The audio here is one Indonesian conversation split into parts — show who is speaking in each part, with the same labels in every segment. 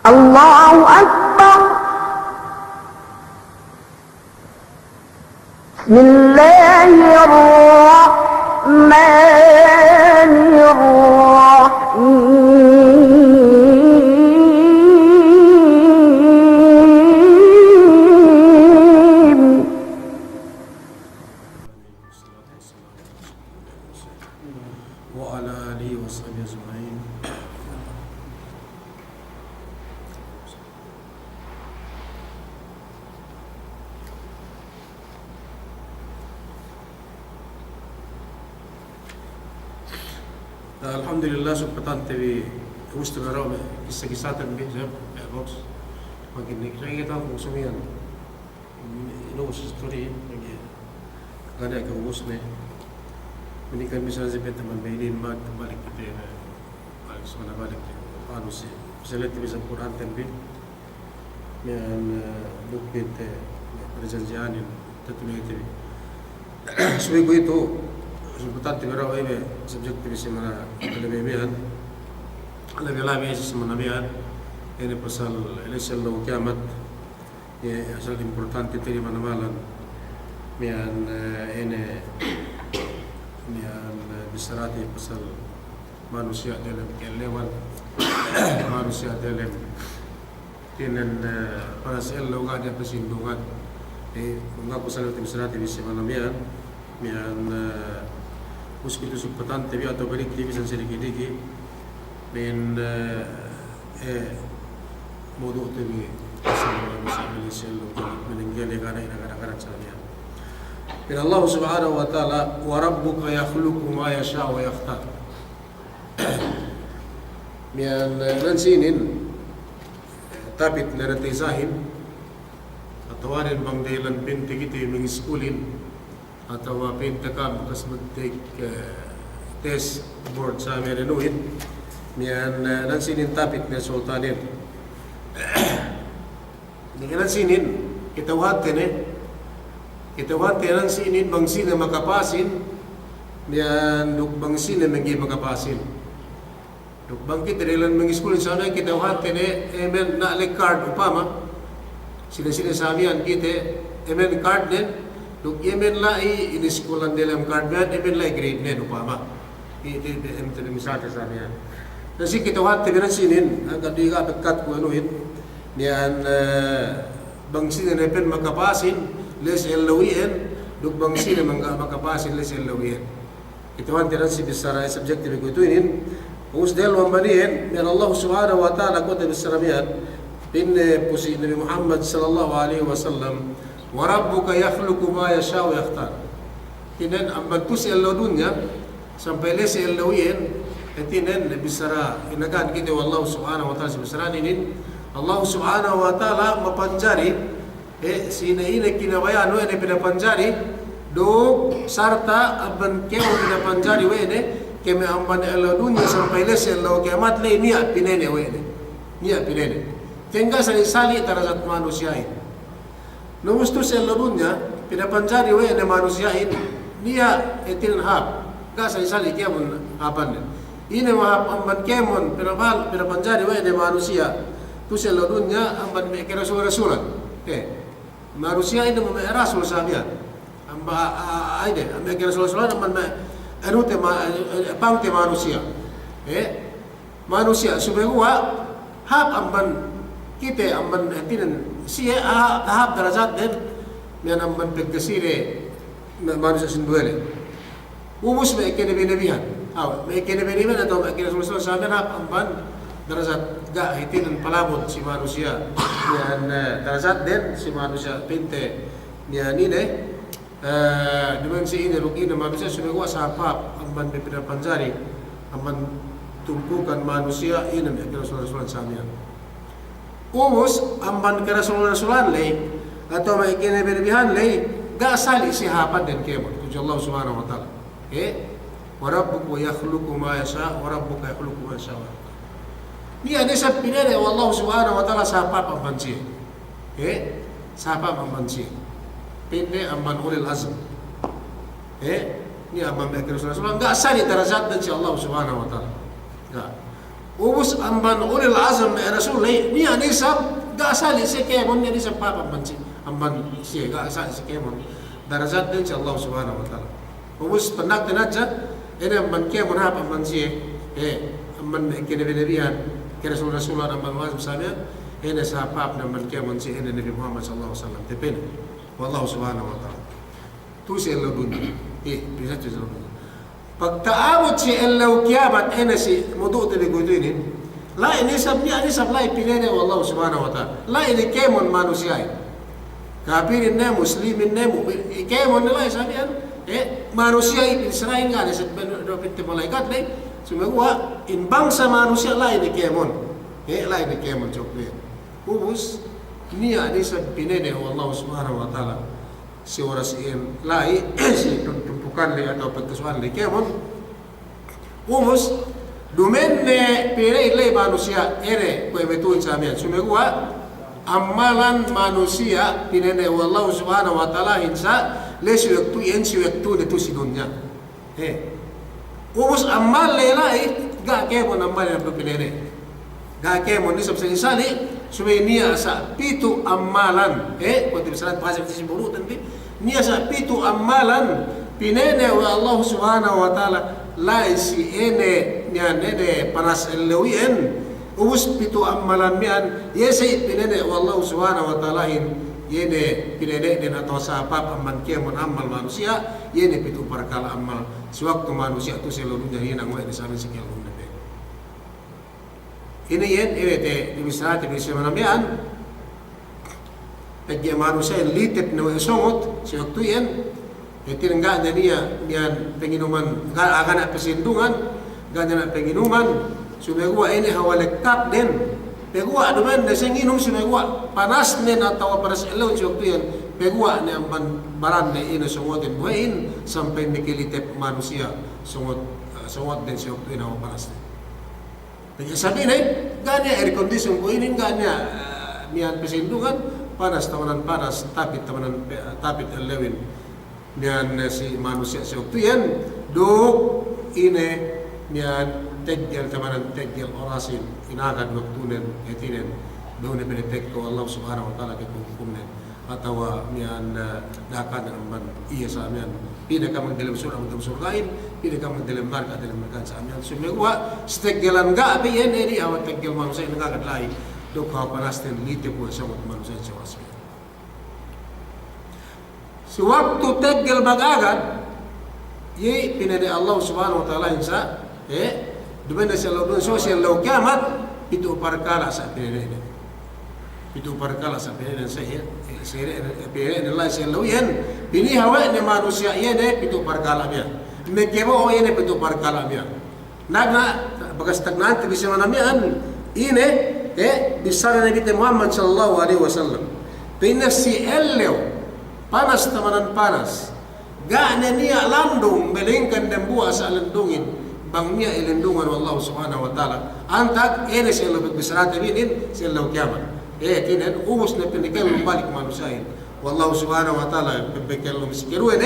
Speaker 1: الله أكبر. بسم الله الرحمن الرحيم.
Speaker 2: وعلى آله وصحبه أجمعين. Alhamdulillah subhatan TV ustadara kisah-kisahatan bi saya box makin ni kita konsumian ini story lagi ada ke usne ini kan bisa sebut teman bayin mat balik kita balik semana balik anu sih misalnya bisa Quran tembi yang bukit perjanjian tertulis itu sebagai itu sebutan tiga orang ini subjek TV mana lebih biar lebih lama sih mana biar ini pasal elisa lalu kiamat ya asal important itu di mana malam yang ini yang biserati pasal manusia dalam kelewan manusia dalam tienen pasal lalu ada persinggungan mengaku pasal itu biserati di mana biar yang muskil itu subatan TV atau balik TV sedikit-sedikit dan modul TV sama Malaysia meninggal karena negara-negara Cina. Dan Allah Subhanahu wa taala wa rabbuka yakhluqu ma yasha' wa yakhtar. Mian nansinin tapit naratizahin atau warin bang dailan binti kita mengiskulin atau pinta ka bekas magtik test board sa amin inuit miyan nansinin tapit na sultanin hindi nansinin kitawhatin nansinin bangsin na makapasin miyan bangsin na magi makapasin bangkit rilan mangiskulin sa amin kitawhatin emen na card upama sila sabihan kita emen card din Duk yemen lai ini sekolah dalam karbon yemen lai grade nen upama ini misalnya sahaja. Nasi kita waktu beran sinin agak diga dekat ku anuin nian bangsin nepen makapasin les elawien duk bangsin makapasin les elawien. Kita waktu beran si besar subjektif ku itu ini us del wambanian dan Allah Subhanahu wa taala kota besarabian bin pusi Nabi Muhammad sallallahu alaihi wasallam wa rabbuka yakhluqu ma yasha' wa yakhtar. Tinan amban tusi Allah dunya sampai les elawien tinan bisara inakan kita wallahu subhanahu wa taala bisara ini Allah subhanahu wa taala mapanjari sinaina kinabayano ene pinapanjari do sarta amban kemo pinapanjari wene keme amban Allah dunya sampai les Allah kiamat le niya pinene wene niya pinene tinggal sali tarazat manusia ini. Numus tu sel dunya pinapanjari we na manusia ini dia etin hab gasa isali kiamun hapan ini mahab amban kemon pinapanjari we na manusia tu sel dunya amban me rasul manusia ini me rasul sabia amba aide me rasul amban me anute pangte manusia manusia subegua hab amban kita amban tinan siya tahap darajat din na amban pagkasire manusia sinduele umus may kinabihan may kinabihan atau may kinasusunod sa amin amban darajat ga hitin palabot si manusia yan darajat din si manusia pinte niya nine dimang si ini rugi na manusia sumagawa sa hapap amban pinapanjari amban tumpukan manusia ini may kinasusunod sa amin umus amban kerasulan lay atau may kinabihan lay gasali si hapan din kemo tuju Allah subhanahu wa ta'ala wa rabbuka yakhluqu ma yasha wa rabbuka yakhluqu ma yasha niya nisab pinere wallahu subhanahu wa ta'ala sa hapap ambansi sa hapap ambansi pinde amban ulil azm ni amban may kerasulan gasali darajat din si Allah subhanahu wa ta'ala ubus amban ulil azam rasul ni anisab ga asali si kemon ni sa papa amban si ga asali si kemon darajat din sa Allah subhanahu wa ta'ala ubus penak tinaja ene amban kemon ha amban si amban kinabiyan kira rasulullah amban wazim samia ene sa pap amban kemon si ene nabi Muhammad sallallahu alaihi wasallam depende wallahu subhanahu wa ta'ala tu si Allah dunia bisa tu si Allah pagtaabot si Allah kiamat ene si mudu tabi guduinin la ini sabnya ini sablay pinene wallahu subhanahu wa ta'ala la ini kemon manusia kafirin ne muslimin ne kemon nila sabihan manusia Israel nga sa pinti malaikat ne sumagwa in bangsa manusia la ini kemon la ini kemon chokwe ubus niya ini sa pinene wallahu subhanahu wa ta'ala si oras in lai si tumpukan li atau pagkasuan li kemon ubus dumenne pire ile manusia ere ko betuin sa amin sumegwa amalan manusia pinene wallahu subhanahu wa ta'ala insa lesu waktu en si waktu itu si dunya ubus amal lelai ga kemon amal yang pinene ga kemon ni sabsa isali sumay niya sa pitu amalan kung tibisalan pasal si burutan niya sa pitu amalan pinene wa Allah subhanahu wa ta'ala la si ene niyan ene panas elawien ubus pitu amalan mian yesay pinene wa Allah subhanahu wa ta'ala yene pinene din atau sa pap amman kemon amal manusia yene pitu parkala amal sewaktu manusia tu seluruhnya hinang wa sa amin sikil ini yen te dibisalat bisa manamian pagya manusia litip na isongot si waktu yen tinangga niya niyan penginuman aga na pasindungan ganyan na penginuman sumegwa ini hawalekap din pegwa duman na sing inom sumegwa panas nen atau panas elaw si waktu yen pegwa ni ang baran na ina sungotin buhain sampai nikilitip manusia sungot din si waktu yen panas nen sabi na ganya air condition po inin ganya niyan pasindungan panas tawanan panas tapit tawanan tapit elewin niyan si manusia sa waktu yan duk ine niyan teggel tawanan teggel orasin inagad waktunen etinen doon na pinipekto Allah subhanahu wa ta'ala kikukumen atawa niyan dakan naman iya sa amin pinaka magdalam surah magdalam surgain pinaka magdalam marka dalam marka sa amin sumegwa steggelan ga abi yan eri awat teggel manusia nagakadlay dukha panas ten lite po sa mga manusia sa wasmi si waktu teggel magagad ye pinade Allah subhanahu wa ta'ala insa dumen na siya lobon social law kiamat itu parkala sa pinade itu parkala sa pinade sa pinade Allah siya law yan pinihawa ni manusia yan itu parkala niya megkebo o yan itu parkala niya nagna bagas tagnaan bisa manamian ine bisara Nabi Muhammad sallallahu alaihi wasallam pinas si ellew panas tamanan panas gana niya landung belingkan dan buah sa landungin bang niya ilindungan wallahu subhanahu wa ta'ala antag ene siya lubit bisara tabinin siya law kiamat tinan ubus na pinikal balik manusiain wallahu subhanahu wa ta'ala pagbekel lum sikiruin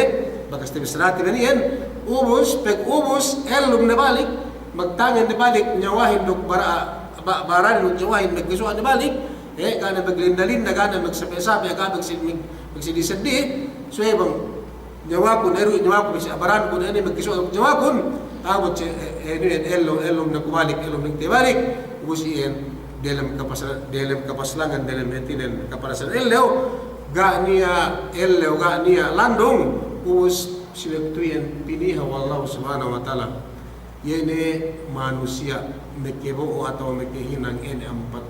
Speaker 2: bagas bisara tabinin ubus pag ubus elum na balik magtangan na balik nyawahin nuk baran nuk nyawahin magkisuan na balik kana maglinda-linda kana magsabi-sabi kana magsidisadi so ibang nyawakon bisa baran ko na magkisuan nyawakon abot si elom na kumalik elom na tibalik ubus iyan dalam kapaslangan dalam etinan kaparasan ellew ga niya landong ubus siwektuyan piniha wallahu subhanahu wa ta'ala yene manusia mekibo atau mekihinang ene empat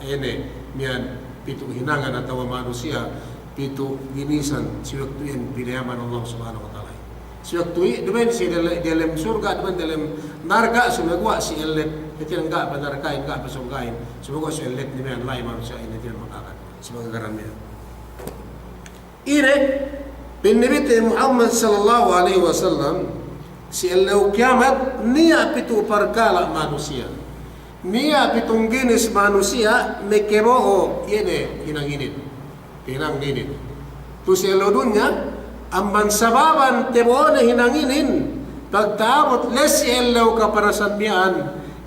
Speaker 2: ene mian pitu hinangan atau manusia pitu ginisan siwektuyan pinihaman Allah subhanahu wa ta'ala siwektuy dumen si dalam surga dumen dalam narga sumagwa si ellet itinan ga pa narkain ga pa surgain sumagwa si ellet ni mian lai manusia ini itinan makakat sumagaran mian ire pinibiti Muhammad sallallahu alaihi wasallam si Allah kiamat niya pitu parkala manusia niya pitong ginis manusia mekebo o yene hinanginit tu si Allah dunya ang bansababan tebo na hinanginin pagtaabot les si Allah kaparasan miyan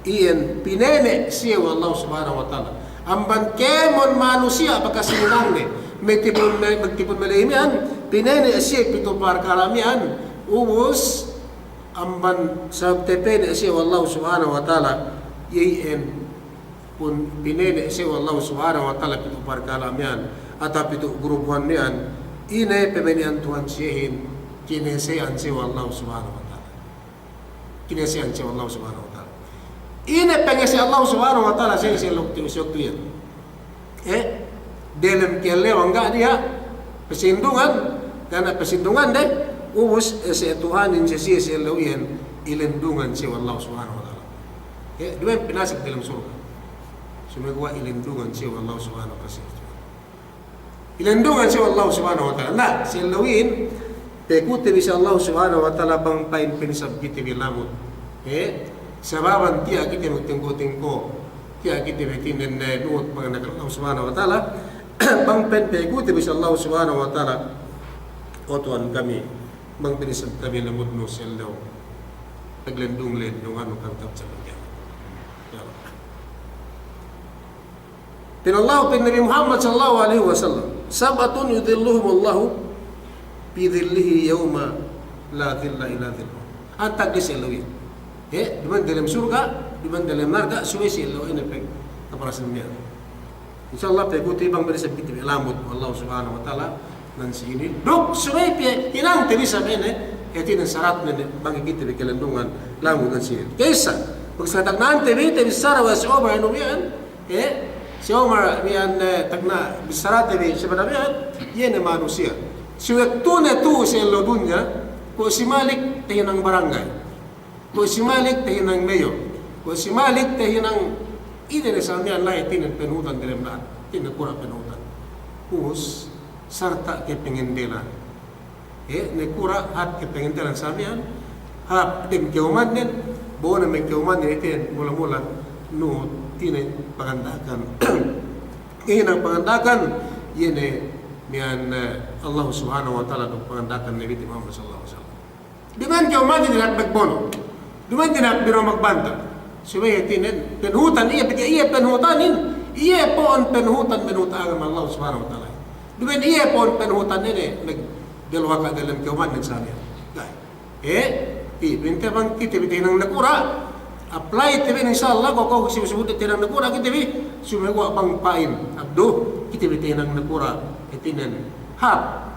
Speaker 2: iyan pinene siya Allah subhanahu wa ta'ala. Amban kemon manusia pagkasinang ni magtipon malimian, pinene siya pito par karamian, ubos amban sa tepene siya Allah subhanahu wa ta'ala, iyan pun pinene siya Allah subhanahu wa ta'ala pito par karamian, at pito grupuhan niyan, ine pemenian Tuhan siyahin, kinesiyan siya Allah subhanahu wa ta'ala. Kinesiyan siya Allah subhanahu wa ta'ala. Ine pengesi Allah subhanahu wa ta'ala siya lukti usyok yan. Dalam kialew enggak dia pesindungan, karena pesindungan deh ubus si Tuhanin siya lawian ilindungan si Allah subhanahu wa ta'ala. Dua yang pinasok dalam surga. Sumagawa ilindungan si Allah subhanahu wa ta'ala. Ilindungan si Allah subhanahu wa ta'ala. Nah, si lawin pekuti bisa Allah subhanahu wa ta'ala bang pain pinisab kita bilamut. Sababan tiya kita magtingko-tingko, tiya kita bitinin na nuot mga Allah subhanahu wa ta'ala, bang penpekuti bisa Allah subhanahu wa ta'ala, otuan kami, bang pinisab kami na mudno silaw, naglendung-lendung ano kang tapsa bagyan. Pinallahu pin Nabi Muhammad sallallahu alaihi wasallam, sabatun yudhilluhum Allahu bidhillihi yawma la dhilla ila dhilluh. Antag di silawin. Diman dalam surga, diman dalam narga, suwesi Allah ini pek kaparasan niya. InsyaAllah pekuti bang berisap kita bilamut Allah subhanahu wa ta'ala nansi ini. Dok suway pi inang tibi sabene, iti ng sarat na bang kita bikilandungan lamut nansi ini. Kaysa pagsatak naan tibi sarawa si Omar ano yan, si Omar yan tagna bisarat tibi siya ba yan, yan ang manusia. Suwek tu na tu sa ilo dunya, kung si Malik tayo ng barangay. Kung si Malik tayo ng mayor, kung si Malik tayo ng ide na sa niyan lahat tinan penutan dalam lahat, tinakura penutan. Kus sarta ke pengendelan, nekura hat ke pengendelan sa niyan, hap din keuman din, buo na may keuman din itin mula-mula no tinan pangandakan. Ngayon ang pangandakan, yan niyan Allah subhanahu wa ta'ala ng pangandakan ni Nabi Muhammad sallallahu alaihi wasallam. Di man keuman din at magbono. Duman din at biro magbanta. Suway tinin, penhutan, iya penhutanin. Iya po ang penhutan ang Allah subhanahu wa ta'ala. Duman iya po ang penhutan nini, nagdalawa ka dalam kauman ng sabi. Binti bang kitibiti ng nakura, apply tibi insyaAllah, kung simusubudit ng nakura, kitibi, sumagawa pang pain. Abdo, kitibiti ng nakura, itinan, hap,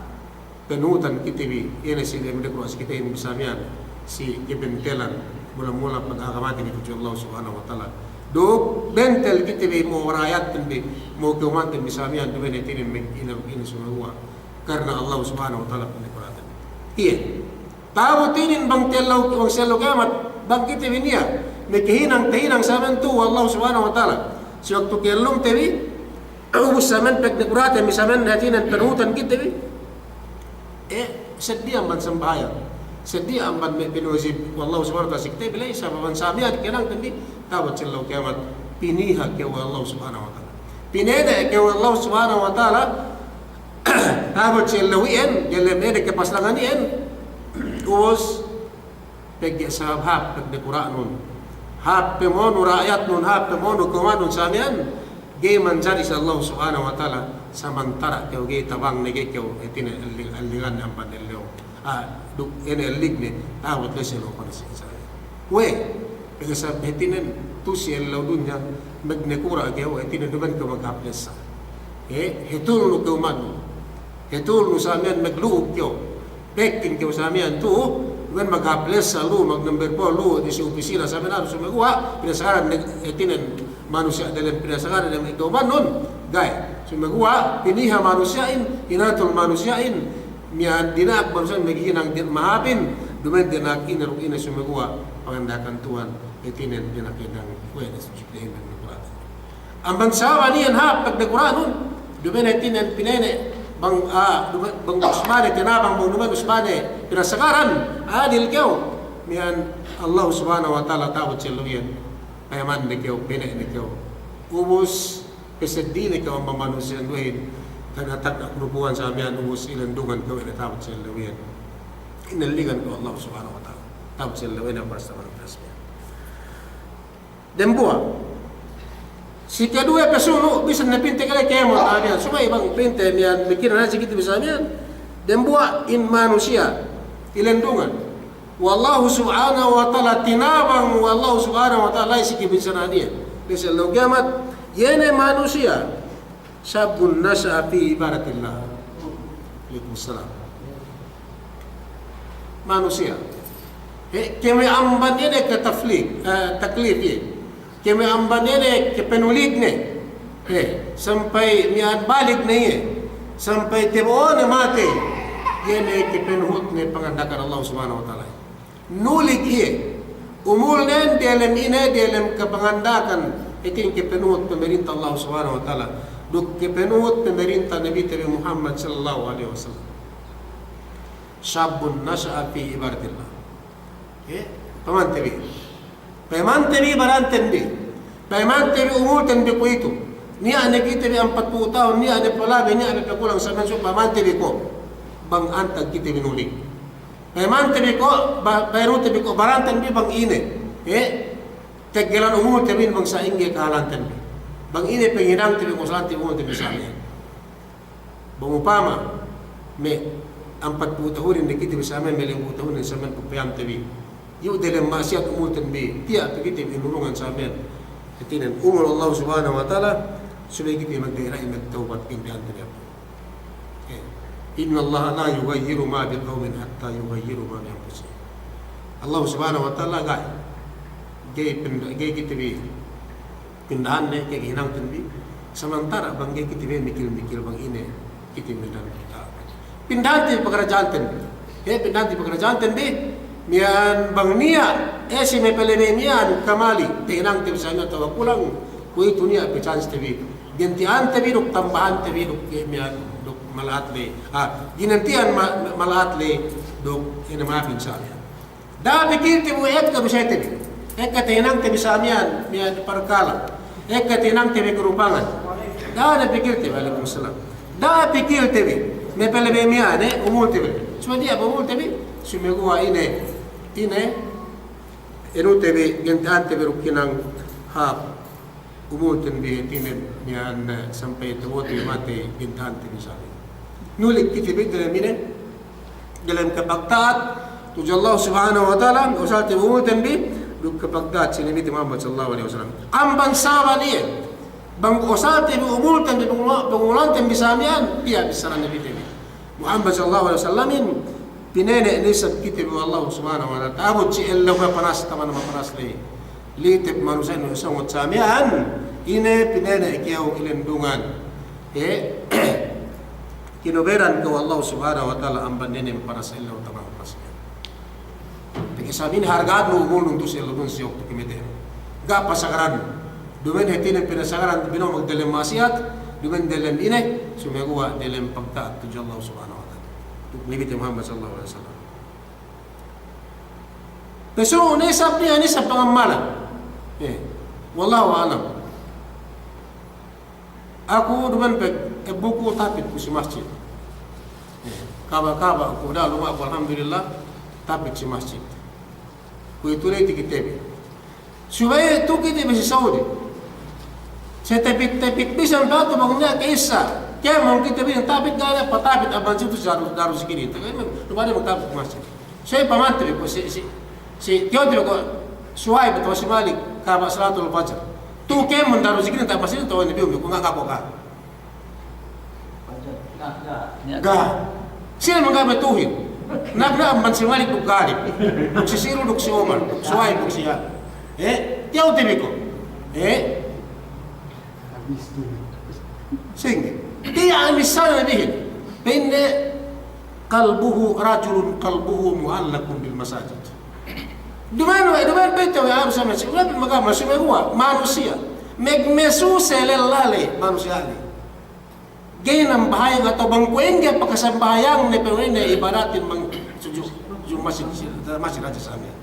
Speaker 2: penhutan kitibi, yan ay sila yung nakura, kita yung bisamian, si ibintelan, mula-mula pag-akamati ni Allah subhanahu wa ta'ala. Do, bentel kitibi mo warayat tindi, mo kumantin bisamian, duwen ay tinin may inasumagawa. Karena Allah subhanahu wa ta'ala panikuratan. Iya. Tao tinin bang telaw, bang selo kamat, bang kitibi niya, may kahinang sa amin tu, Allah subhanahu wa ta'ala. Si waktu kelong tibi, ubus sa amin pagnikuratan, misamin natin ang penutan kitibi. Sedih man sambahayan. Sedih amban may pinusib wallahu subhanahu wa ta'ala sikte bilay sa pamansabihan kinang tindi tawat silaw kiamat piniha kaya Allah subhanahu wa ta'ala pineda kaya Allah subhanahu wa ta'ala tawat silaw iyan jalemene ke paslangan iyan us pegge sa hap pegde Quran nun hap pemonu rakyat nun hap pemonu kumanun samian gay manjari sa Allah subhanahu wa ta'ala samantara kaya gay tabang nege kaya itin alingan amban nilyo ini alik ni awat na siya ko na siya. Kasi sa hetinan tu siya law dunya magnekura agaw hetinan duman ka maghaplesa. Hetulno ka umano. Hetulno sa amin magluog kyo. Pekting kyo sa amin tu duman maghaplesa lu mag number 4 lu di sa opisina sa amin sumagawa pinasaran hetinan manusia dalam pinasaran ng ikaw man nun. Gay, sumagawa piniha manusiain, hinatul manusiain miyan dinak barusan magiging din mahapin duman dinak ina sumagawa pangandakan Tuhan itinin dinakinang wenes chiplehin ng Quran. Ang bangsawa niyan ha pag Quran duman itinin pinene bang usmane tinabang bang duman usmane pinasakaran adil kyaw miyan Allah subhanahu wa ta'ala tawad siluyan ayaman ni kyaw pinene ni kyaw ubus pesedine kyaw ang mamanusyan duhin kanatak na grupuhan sa amin ubus ilandungan ko na tawad sa lawian. Inaligan ko Allah subhanahu wa ta'ala. Tawad sa lawian ang para sa mga tasmiyan. Dembua. Si kedua pesuno bisa nepinte kali kemo tamian. Supaya bang pinte mian mikir nasi kita bisa mian. Dembua in manusia ilendungan. Wallahu subhanahu wa ta'ala tinabang wallahu subhanahu wa ta'ala isi kibinsanania. Bisa lo gamat yene manusia sabun nasa fi ibadatillah. Waalaikumsalam. Manusia. Kami amban ini ke taklif ye. Kami amban ini ke penulig ne. Sampai mian balik ne ye. Sampai tiba na mati. Yene ke penuhut ne pangandakan Allah subhanahu wa ta'ala. Nulig ye. Umul ne dalam ini dalam kepangandakan itu yang ke penuhut pemerintah Allah subhanahu wa ta'ala. Duk ke penuhut pemerintah Nabi Muhammad sallallahu alaihi wasallam. Syabun nasha'a fi ibadatillah. Pamantebi barantebi. Pamantebi umutanbi ko ito. Niya kita bi 40 tahun, niya palabi, niya kulang sa manso pamantebi ko. Bang antag kita binulig. Pamantebi ko, bayrutebi ko barantebi bang ine. Tegelan umutanbi bang sa inge kahalantebi. Bang ine penginang tebi ko salanti umutanbi sa amin. Bang upama, may 40 tahun na kita bisa amin, may 50 tahun na sa amin pamantebi. Yung dalam maksiat umultan bi tiap kita inulungan sa amin. Itinan umul Allah subhanahu wa ta'ala supaya kita magdairai magtaubat pindahan tayo. Inna Allah la yughayyiru ma biqawmin hatta yughayyiru ma bi anfusihim. Allah subhanahu wa ta'ala gay kita bi pindahan ne kay hinang tanbi samantara bang gay kita bi mikil bang ine kita pindahan kita. Pindahan tayo pekerjaan tanbi. Pindahan tayo pekerjaan tanbi. Mian bang niya si may paleme mian kamali tinang tim sa inyo tawa kulang ko ito niya chance tabi gintian tabi duk tambahan tabi duk mian duk malaat le ginantian malaat le duk inamapin sa amin da pikir ti mo ka bisay tabi ka tinang tabi sa mian parkala ka tinang tabi kurupangan da pikir ti waalaikumsalam da pikir tabi may paleme mian umul tabi so dia umul tabi sumiguwa ine tebe gantaan tebe rukinang hap umutin bi tinen niyan sampai tawot mate gantaan tebe sa nulik kitibid dalam kapagtaat tuju Allah subhanahu wa ta'ala usal tebe umutin bi duk kapagtaat si Nabi Muhammad sallallahu alaihi wasallam ambang sawa niya bang usal tebe umutin bi pangulan tebe sa miyan dia bisa Nabi Muhammad sallallahu alaihi wasallam pinene nisab kitib Allah subhanahu wa ta'ala abot si ella wa panas taman mapanas li litip manusia no sangot samian ine pinene ikiyaw ilendungan kinoberan ko Allah subhanahu wa ta'ala ang banene mapanas ella wa taman mapanas tiki sabihin hargaan mo umulong to si ella dun siyok to kimite ga pasagaran dumen hetine pinasagaran bino magdalim masiyat dumen dalim ine sumeguwa dalim pagtaat to Allah subhanahu wa ta'ala Nabi Muhammad sallallahu alaihi wasallam. Peso nisab niya nisab pangamalan. Wallahu a'lam. Aku duman buku tapit ko si masjid. Kaba ako dah luma ako alhamdulillah tapit si masjid. Ko ituloy tikitebe. Subay tu kita si Saudi. Saya tapit bisan ba to magna kaisa. Kaya mau kita bilang tapit gaya patapit aban situ daru sikini. Tapi lumada magtapit masjid. Saya pamantri ko si Teodoro ko suway betul si Malik kaba salatul fajr. Tu kem daru sikini tak masjid to ni bium ko nga kapo ka. Ga. Sila mga betuhin. Nagna man si Malik ko galip. Si Siro duk si Omar, suway duk siya. Teodoro ko. Sing. Dia misalnya bihin, benda kalbuhu rajulun kalbuhu muallakun bil masajid. Duman beto ya harus sama sih. Ulah magama sih manusia. Megmesu selelale manusia ni. Gaya ng bahayang atau bangkuin dia pakasambayang ni pero ni ibaratin mang suju masjid aja sa amin.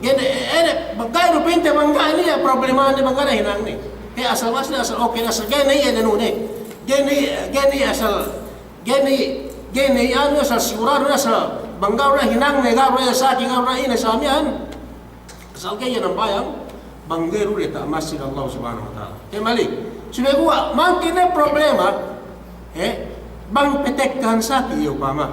Speaker 2: Gaya bagay no pinte mangga ni problema ni mangga hinang ni. Asal masnya asal oke asal gini ya denune gini asal gini anu asal siuran asal banggaw na hinang negaw na sa aking na ina sa amihan asal gaya ng bayang banggero deta masjid Allah Subhanahu wa taala. Mali. Sudah gua makin problema bang petekkan sa iyo pama.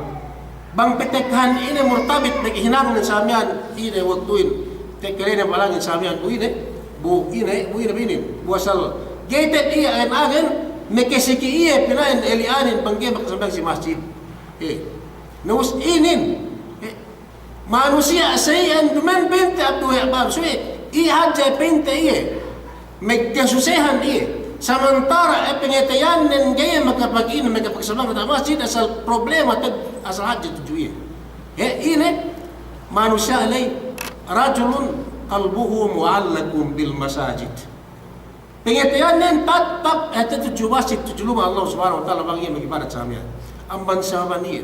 Speaker 2: Bang petekkan ini murtabit hinang ng samian ini waktuin. Tekere na palangin samian bu ini buasal gated iya ang agen mekesiki iya pinain elianin bangge makasambang si masjid. Nus inin manusia saya ang duman bente abdu yakbar. So iya hadja bente iya megkasusehan iya. Samantara pengetayan ng gaya magkapag-ina magkapagsamang na masjid asal problema asal hadja tujuh iya. Ini manusia alay rajulun qalbuhu mu'allakun bil masajid. Pengetayan ng tatap tujuh masjid tujuh luma Allah subhanahu wa ta'ala bang iya magibarat sa amin. Ang bansaban iya.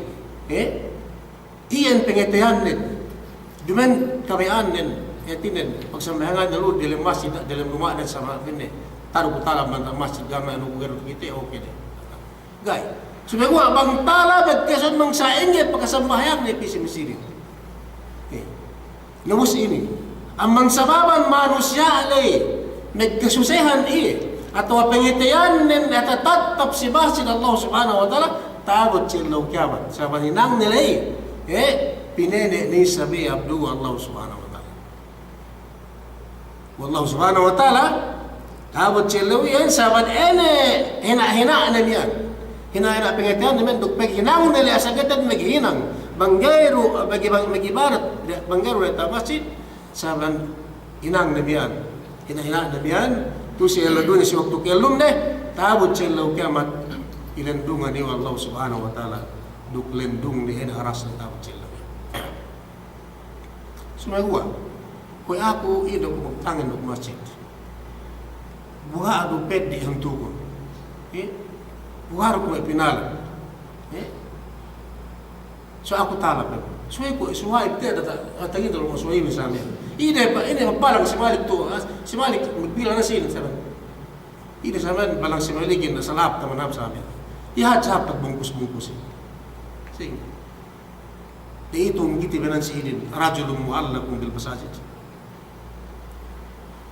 Speaker 2: Iyan pengetayan ng duman kabayaan ng etinin pagsamahangan na lud dalam masjid dalam rumah dan sama ini. Taruh kutala mantap masjid gama anu bugar kita oke deh. Gay. Sudah gua bang tala bagkason mang saengge pagkasambahyang ni pisi masjid. Namus ini amang sababan manusia alay nagkasusehan atau pengetayan nen natatatap si masjid Allah subhanahu wa ta'ala tabot silaw kiamat sa paninang nilay pinene ni sabi abdu Allah subhanahu wa ta'ala. Wallahu subhanahu wa ta'ala tabot silaw yan saban hina-hina na niyan. Hina-hina pengetayan naman dugpeg hinang nilay asagatan maghinang banggero magibarat banggero na masjid saban hinang na biyan. Hina-hina na biyan tu si eladun si waktu kelum ne tabot silaw kiamat ilendungan ni Allah subhanahu wa ta'ala duk lendung ni hina haras na tabot silaw. Sumagwa kung ako ido ko magtangin ng masjid buha ado ped di ang tukon buha ko may pinala so ako talap suway ko suway ite tagin tolo mo suway sa amin ide mapalang si Malik to si Malik magbilang na sin sabi ide sa amin balang si Maligin na salap naman sa amin ihad sa pagbungkus-bungkus sige di itong gitibanan si idin rajulun mu'allakun bil masajid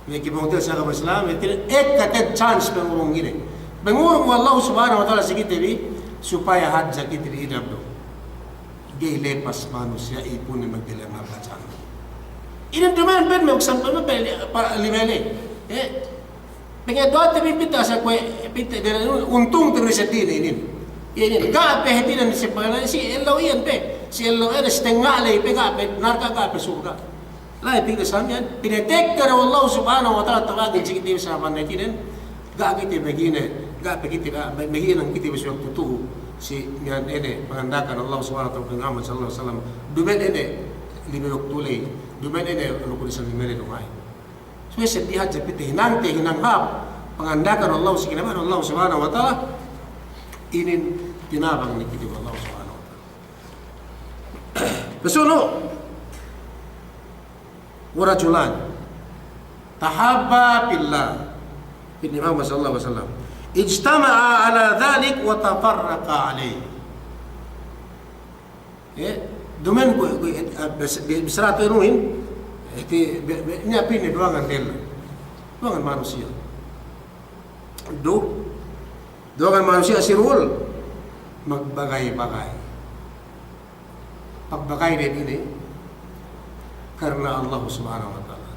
Speaker 2: may kibangtil sa agama Islam kated chance pangurong ini pangurong Allah subhanahu wa ta'ala sa kitibi supaya hadja kitibi idab do gay lepas manusia ipun ni magdilema bacaan inan duman ben magsampan para limele pengedoat tapi pita sa kwe pita untung terus sa tini ini ga pe hetinan si pala si elo iyan pe si elo era setengah lay pe ga pe narka ga pe surga lai pigda samyan pinetek karo Allah subhanahu wa ta'ala tawagin si kitibi sa panaytinen ga kiti begine ga pe kiti ga begine ang kitibi sa tutu si niyan pangandakan Allah subhanahu wa ta'ala ng Muhammad sallallahu alaihi wasallam dumen limirok tulay dumen ano ko sa limere dumay so sa dihat sa piti hinang hab pangandakan Allah si kinaman Allah subhanahu wa ta'ala inin tinabang ni kitibi Allah subhanahu wa ta'ala pasuno ورجلان تحابا بالله ابن محمد صلى الله عليه وسلم اجتمعا على ذلك وتفرقا عليه دومين بسرات inuhin niya pini duangan del duangan manusia duangan manusia sirul magbagay-bagay pagbagay din ini karena Allah subhanahu wa ta'ala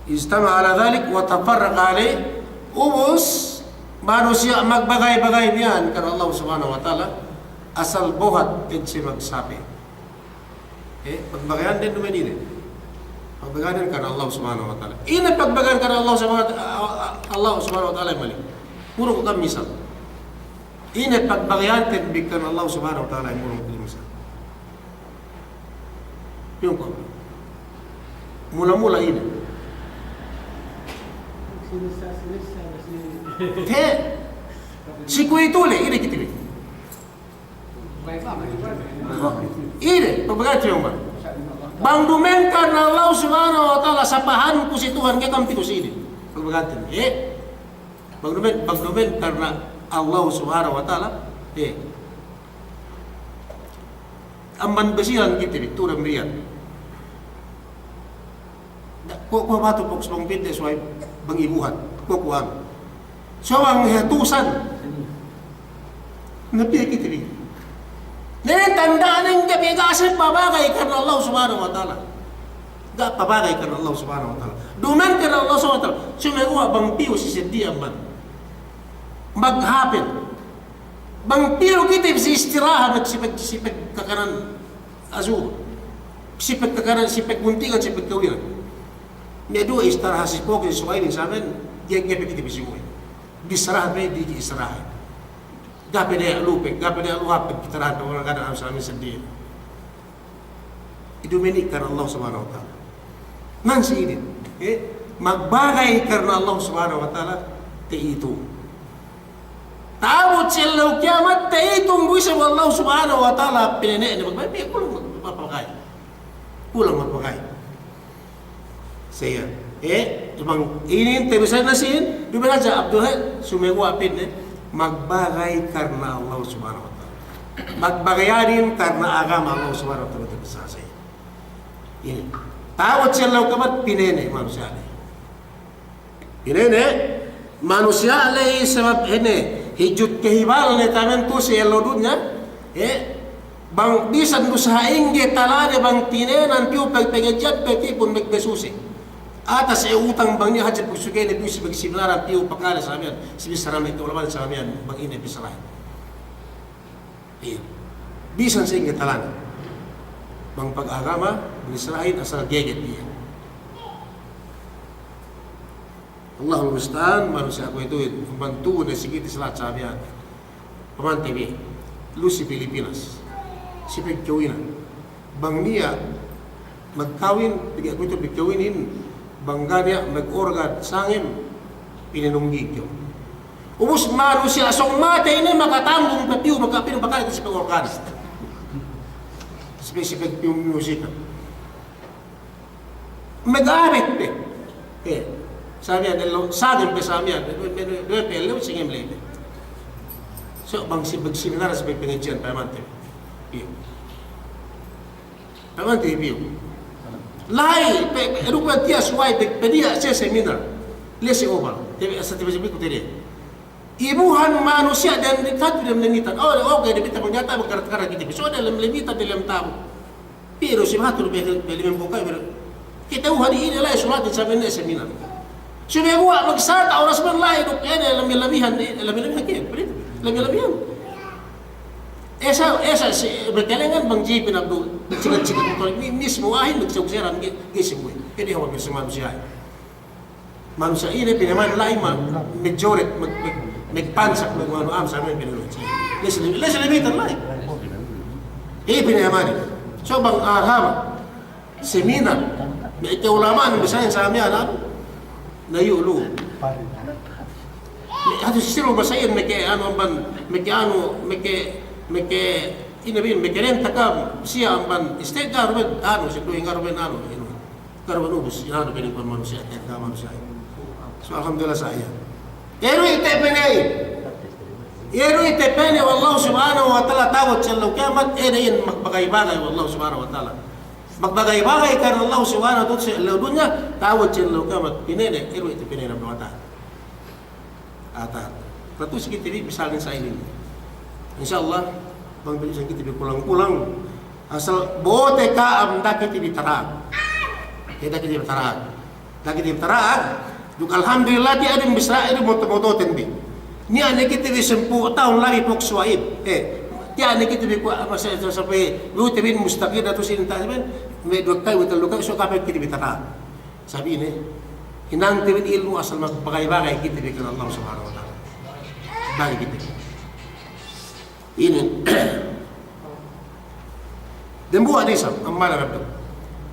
Speaker 2: ijtama ala dhalik wa tafarraqa alayh ubus manusia magbagay-bagay niyan karena Allah subhanahu wa ta'ala asal buhat din si magsabi pagbagayan din naman ini pagbagayan din karena Allah subhanahu wa ta'ala ina pagbagayan karena Allah subhanahu wa ta'ala mali puro ko misal ina pagbagayan din karena Allah subhanahu wa ta'ala puro ko misal yung ko mula-mula ini si kuya ituli ini kita ini pagbagat yung ba bang dumenkan na Allah subhanahu wa ta'ala sa pahan ko si Tuhan kaya kampi ko si ini pagbagat bang dumen karena Allah subhanahu wa ta'ala amban basihan kita turang riyan Kuha ba ito po sa pang fitness wife, bang ibuhat, kukuha. So ang hatusan, napikit rin. Tandaan ng gabi kasi pabagay ka ng Allah subhanahu wa ta'ala. Pabagay ka ng Allah subhanahu wa ta'ala. Duman ka ng Allah subhanahu wa ta'ala. Sumaguha bang piyo si Sidiyan man. Maghapin. Bang piyo kita si istirahat at sipag kakanan azu. Sipag kakanan, sipag muntingan, sipag kawiran. May dua istirahat si Pokin sa kainin sa amin, gagapit kita bisimuin. Bisarahat may di istirahat. Gapi na lupik, gapi na luhapit kita rahat ng mga kadaan sa amin sa diyan. Iduminik ka ng Allah subhanahu wa ta'ala. Nansi init. Magbagay ka ng Allah subhanahu wa ta'ala, ito. Tawad silaw kiamat, itong buwisa ng Allah subhanahu wa ta'ala, pinanayin na magbagay, kulang magpapagay. Kulang magpapagay. Saya. Ibang inin, tabisan na sin, dumihan sa Abdullah, sumiguapin magbagay karena Allah subhanahu wa ta'ala. Magbagayanin karena agama Allah subhanahu wa ta'ala sa saya. Ini. Tawad siya lang kamat, pinene manusia. Pinene, manusia alay sa hijut kehibal na tamen to sa yalodun niya. Bang bisan ko sa ingge talane bang tinenan piyo pagpagajat pagtipon magbesusi. Atas utang bang niya hajat pagsugay na piyo si magsimularan piyo pakala sa amin. Sibisaran ito laman sa amin bang ina bisarahin. Bisan sa ingge talane. Bang pag-agama, bisarahin asal geget niya. Allahul Musta'an, manusia ako ito, pembantu na sigit islat sa amin. Pamantibi, Lucy Pilipinas. Si pagkawinan. Bang niya, magkawin, bigyan ko ito pagkawinin, bangga niya, mag-organ, sangin, pinanunggig yun. Ubus manusia, asong matay na makatambong papiyo, magkapin, baka ito si pag-organ. Specific yung musika. Mag-aabit pe. Sabi yan, sagin pe sa amin yan. Dwe pe, lew singim lebe. So, bang seminar sa pagpingadyan, pamante. Piyo. Pamante, piyo. Lahay, ano pa tiya suway, pediya siya seminar. Lesi over. Sa tiba-tiba ko tiri. Ibuhan manusia dan dekat dalam limitan. Oh, okay, debita pagnyata magkarat-karat kita. So, dalam limitan dalam tao. Pero si Mahatul Belimim Bukay, kita uhari ini lah surat sa amin na seminar. So, may buwa, magsata, oras man lahi, lami-lamihan kayo. Lami-lamihan. Esa, berkelengan bang J. Pinagdo, sikat-sikat mo mismo, ahin, nagsagsiran, gising mo. Hindi ako sa manusia. Manusia ini, pinaman lahi, majorit, nagpansak ng mga am sa amin pinulot. Lesa limitan lahi. Pinayaman. So, bang arhama, seminar, may itiulaman, bisayan sa amin, nayulo. Hati sisiro basayin meke ano ban meke inabin meke renta ka siya amban state government ano si doing government ano ubus ano pinin kon manusia ka manusia. So alhamdulillah saya. Pero ite pene wallahu subhanahu wa ta'ala tawad sa kiamat yin magbagay-bagay wallahu subhanahu wa ta'ala. Magbagay-bagay ka ng Allah subhanahu wa ta'ala sa dunya, tawad siya ng kiamat, pinene, ite pinene ng mga Terus kita misalnya sa ini. Insyaallah bang bilisan kita kulang-kulang asal bote ka am dakit bitara. Kita bitara. Dakit bitara. Duk alhamdulillah dia ada bisa ada moto-mototen bi. Ni ane kita di 10 tahun lagi pok suaib. Dia ane kita bi masa sampai lu tebin mustaqil atau sinta ben me dokay betul so kapay kita bitara. Sabi ini hinang tebin ilmu asal magpagay-bagay kita bi kan Allah subhanahu wa ta'ala. Bagi kita. Ini. Dan buat desa amal rabbi.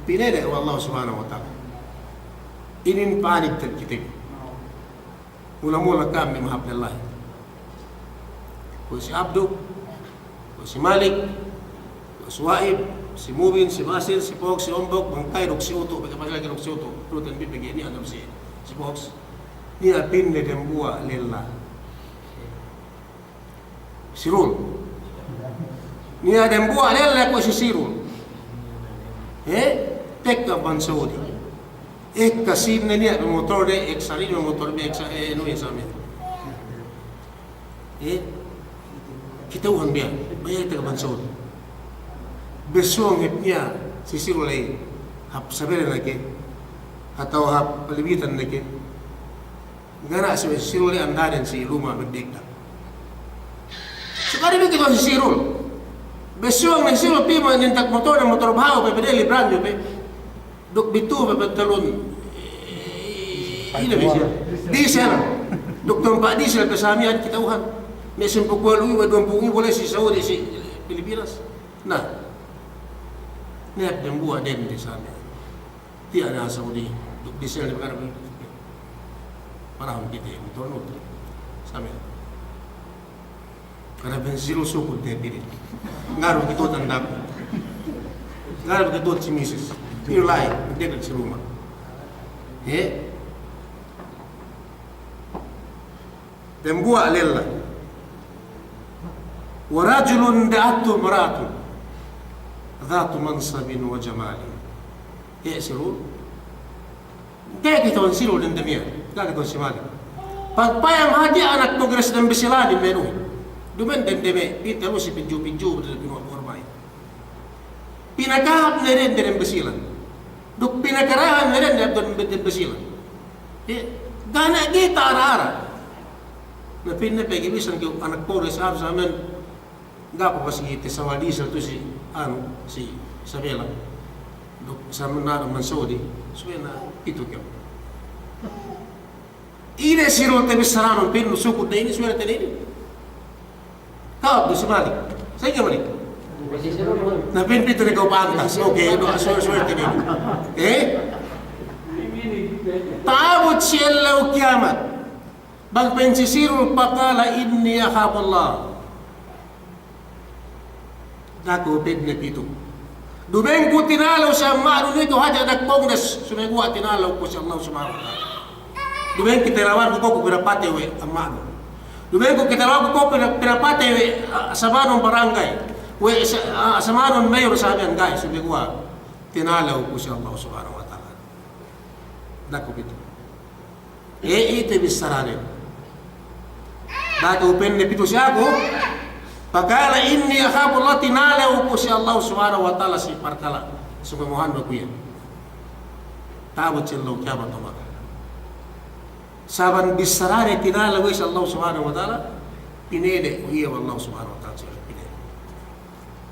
Speaker 2: Pinede Allah subhanahu wa ta'ala. Ini panik kita. Mula-mula kami mahabdallah. Si Abdu, si Malik, si Waib, si Mubin, si Basir, si Pog, si Ombok, bangkay, si Uto, bagaimana lagi si Uto, pelutan bibig ini anam si Pog. Ini pinede dan buat lillah. Sirul. Ni ada yang buat lele ko si Sirul. Pekka ban Saudi. Kasin na niya, motor de, salin motor de, ano yan sa amin. Kita uhan biya, bayay taga-bansod. Besuang hip niya, sisiro lay, hap sabirin na ke, atau hap palibitan na ke. Ngana si sisiro lay andanan si luma magdikta. So kari ba kita si sisiro? Besuang na sisiro, pima nintak motor na motor bahaw, pa pwede libran nyo, duk bitu talon diesel doktor Pak diesel kesamian kita uhan mesin pukul uwi wadon pungi boleh si Saudi si Pilipinas nah niat dan buah den di sana tiada Saudi duk diesel di perkara parah kita motor nut sampai karena bensin suku dia pilih ngaruh itu tanda ngaruh itu si misis Pirlai, dia di rumah. Dan buat lella. Warajulun da'atu maratu. Dhatu mansabin wa jamali. Sirul. Kaya kita on sirul dan demia. Kaya kita on simali. Pagpayang hati anak progres dan besilani menuhi. Dumen dan deme. Kita harus pinju-pinju dari pinuat ormai. Pinakahap na rin din besilan. Duk pinakarahan na rin din besilan. Gana kita ara-ara. Na pinapag-ibisan ko anak po rin sa amin. Gapa pa sige sa wadisal to si Isabela. Duk sa manara mansodi. Suwe na ito kyo. Ine siro tabi saranon pin sukod na ini suwe na tanini. Kawab do si Malik. Sa'yo ka Malik? Napinpito na ikaw pantas. Okay, swerte din. Taabot siya law kiamat. Bagpensisirul pakala inni akhaballah. Dako ped na pito. Dumeng ko tinalaw sa maano nito hadya nagkongres. Sumengwa tinalaw ko sa Allah subhanahu wa ta'ala. Dumeng kitirawan ko pinapate we ang maano. Dumeng ko kitirawan ko pinapate we sa manong barangay. We sa manon mayor sa amin guys, sabi ko tinalaw ko si Allah subhanahu wa ta'ala. Dako pito. Ite bisaranin. Dako pen na pito siya ako. Pagkala inni akhabullah tinalaw ko si Allah subhanahu wa ta'ala si partala. Sumamuhan ba ko yan? Tabot siya law kaya matama. Saban bisaranin tinalaw ko si Allah subhanahu wa ta'ala. Pinede ko iya Allah subhanahu wa ta'ala.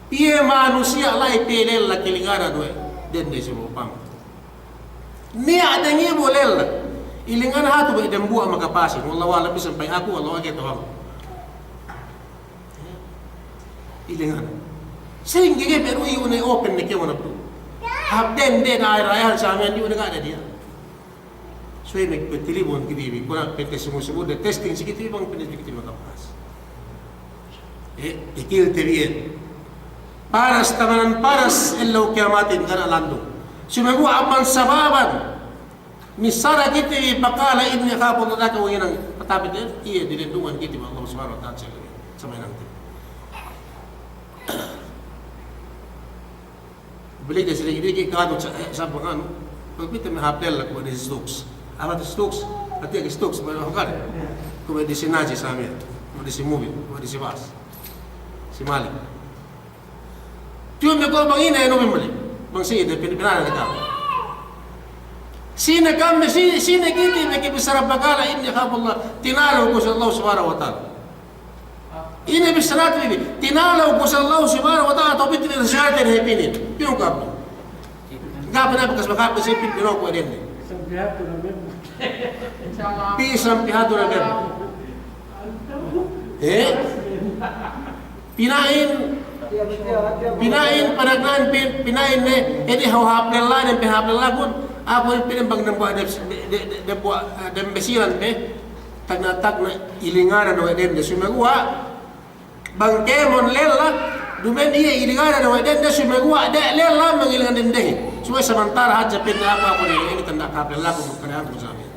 Speaker 2: Piye manusia lai pelel la kilingara doe den de simo pam ni adangi bolel ilingan hatu be dem bua makapasi wallahu alam sampai aku wallahu ake toham ilingan sehingga ge beru iune open ne ke wona tu hab den de na rayal samen di udah ada dia suwe mek petili bon kidibi kuna pete simo de testing sikiti bang pene sikiti makapas ikil terien paras tamanan paras elaw kiamatin kana lando. Sumagu apan sababan misara kiti pakala inni khabul laka wa yanang patapit iya dilindungan kiti Allah subhanahu wa ta'ala sa may nangti. Balik sila gidi kado sa bangan pagpita may hapel ko ni Stokes. Amat Stokes at yung Stokes ba ang kare. Kuma di sinaji sa amin, kuma di si movie, kuma di si Bas. Si Malik. Tiyo may ko bang ina ano may mali? Bang siya, pinipinanan kita. Sina kami, sina kiti, may kibisarap bakala, inni khabullah, tinalaw ko sa Allah subhanahu wa ta'ala. Ini bisarat ini, tinalaw ko sa Allah subhanahu wa ta'ala, tapi tidak sesuatu yang hepinin. Yung kami. Gapa na bekas makapit sa pinpinaw ko din. Pisang pihado na ganda. Pinain panagnan pinain ne edi hawhapnella dan pihapnella pun apa pinembang nembuat dem besiran pe tagnatak na ilingara no eden de sumagua bangkemon lella dumen dia ilingara no eden de sumagua de lella mangilingan dendeh semua sementara aja pin apa ko ini tanda kapnella ko kana ko sami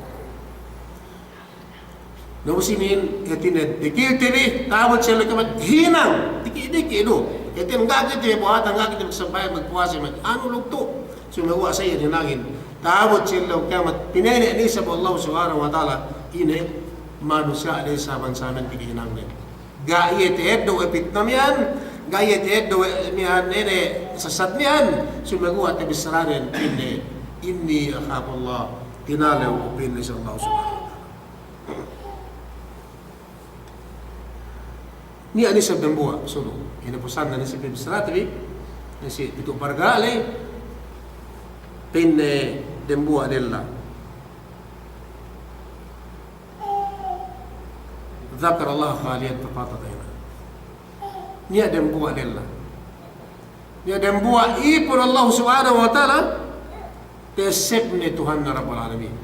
Speaker 2: no sinin etine dikil tini tawat sila kamat hinang dikit do. Ito yung gagawin ito yung buhatan, gagawin ito magsampay, magpuwasi, ano lugto. Sumawa sa iyo, dinangin, Taabot sila o kiamat. Pinene ni sa Allah subhanahu wa ta'ala. Ine, manusia alay saman-saman tiginang din. Gaya tehedo epitnam yan. Gaya tehedo mihan nene sasad niyan. Sumaguat na bisararin. Inni akhafullah. Tinalaw o pinli sa Allah subhanahu wa ta'ala. Ni ani sa bembuwa sulu ina pusan na si bisarati ni si pitu pargale pinne dembuwa della ذكر الله خاليا فقاطت عيناه ni dembuwa della ni dembuwa ipun Allah subhanahu wa ta'ala tesebne Tuhan rabbul alamin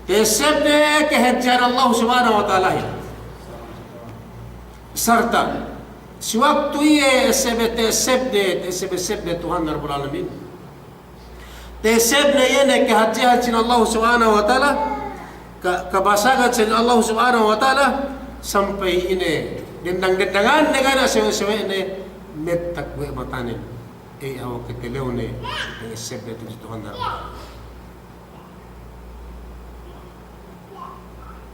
Speaker 2: tesebne kehajjar Allah subhanahu wa ta'ala serta sewaktu ia sebne Tuhan Rabbul Alamin sebne ia kehadiran sin Allah Subhanahu wa taala kebasagan sin Allah Subhanahu wa taala sampai ini dendang-dendangan negara sewe-sewe ini metak we matanin awak keteleone sebne Tuhan Rabbul Alamin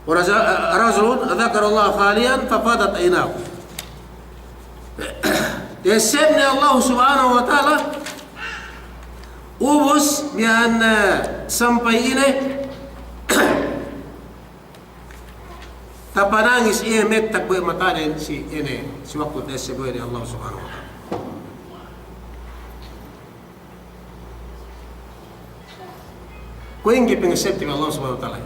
Speaker 2: ورجل ذكر الله خاليا ففاضت عيناه يسبني الله سبحانه وتعالى ubus bian sampai ini tapanangis ia metak buat mata dan si ini si waktu tersebut dari Allah subhanahu wa ta'ala. Kau ingin pengesep dengan Allah subhanahu wa ta'ala.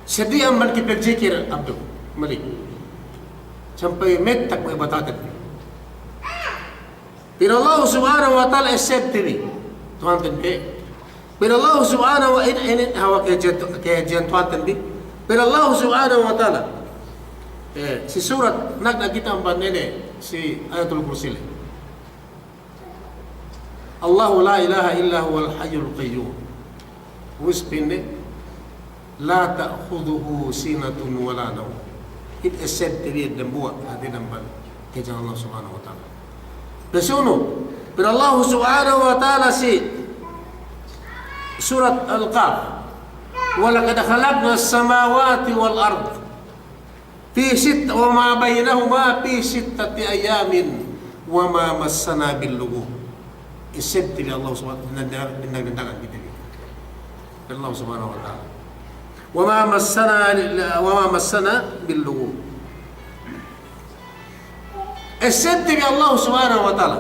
Speaker 2: Sedih aman kita berzikir Abdul Malik sampai metak buat batakan. Bila Allah subhanahu wa ta'ala accept diri Tuhan tentu. Bila Allah subhanahu wa ta'ala ini hawa kejian Tuhan tentu. Bila Allah subhanahu wa ta'ala si surat nak kita empat nene si ayatul kursi. Allahu la ilaha illa huwal hayyul qayyum. Wispinne la ta'khudhuhu sinatun wala nawm. It accept diri dan buat hati dan bal kejian Allah subhanahu wa ta'ala. Besuno, bila Allah subhanahu wa ta'ala si surat Al-Qaf وَلَقَدْ خَلَقْنَا السَّمَاوَاتِ وَالْأَرْضِ فِي سِتَّةِ وَمَا بَيْنَهُمَا فِي سِتَّةِ أَيَّامٍ وَمَا مَسَّنَا بِاللُّغُوبِ Accept diri Allah subhanahu wa ta'ala dengan kita ni. Allah subhanahu wa ta'ala. وَمَا مَسَّنَا بِاللُّغُوبِ Accept diri Allah subhanahu wa ta'ala.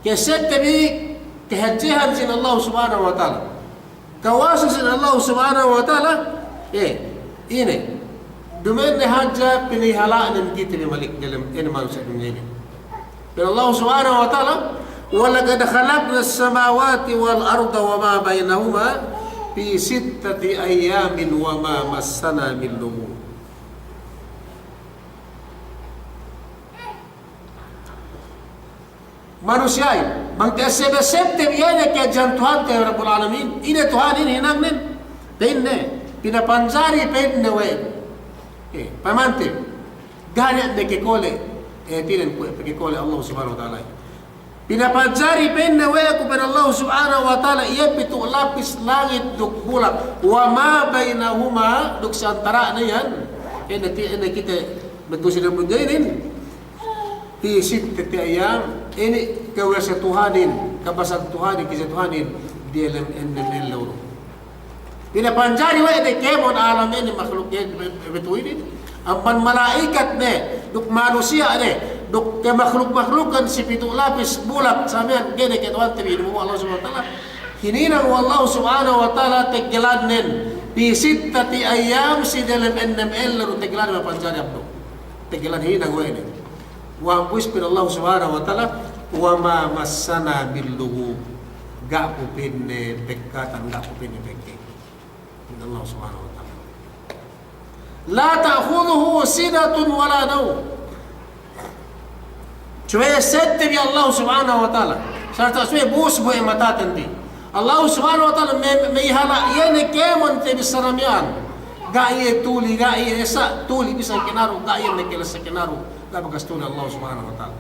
Speaker 2: Accept diri kehadiran sin Allah subhanahu wa ta'ala. Kawasan sin Allah subhanahu wa ta'ala. Ini dumen haja pinihalaan dan kita ni malik dalam ini manusia dunia ini. Dan Allah subhanahu wa ta'ala وَلَقَدْ خَلَقْنَا السَّمَاوَاتِ وَالْأَرْضَ وَمَا بَيْنَهُمَا فِي سِتَّةِ أَيَّامٍ وَمَا مَسَّنَا مِن لُغُوبٍ Manusia mengkesep-kesep tiada kejan Tuhan tiada Rabbul Alamin. Ini Tuhan ini hinang nen. Penne pinapanjari penne we. Pamante. Ganyan de kekole tinan po kekole Allah Subhanahu wa ta'ala. Pinapanjari penne we kepada Allah Subhanahu wa ta'ala ia pitu lapis langit duk bulan wa ma bainahuma duk antara yan. Ini kita betul sudah begini. Di sittati ayyam ini kawasa Tuhanin kapasan Tuhanin kisah Tuhanin di dalam enam pinapanjari wa ite kemon alam ini makhluk betul ini ampan malaikat ne duk manusia ne duk ke makhluk-makhlukan si pitu lapis bulat samian gene ke Tuhan tabi ilmu Allah subhanahu wa ta'ala hinina Allah subhanahu wa ta'ala tegelanen di sittati ayyam si dalam enam lalu tegelan mapanjari abdo tegelan hinang wa ini wa whisper Allah subhanahu wa ta'ala wa ma massana bil lughub gak pupinne pekatan gak pupinne pekke Allah subhanahu wa ta'ala la ta'khudhuhu sinatun wala nawm cuy sette bi Allah subhanahu wa ta'ala sarta cuy bus boy mata tanti Allah subhanahu wa ta'ala me hala yene kemon te bisaramian gak ye tuli gak ye esa tuli bisa kinaru gak ye nekela sekinaru gak bagas tuli Allah subhanahu wa ta'ala.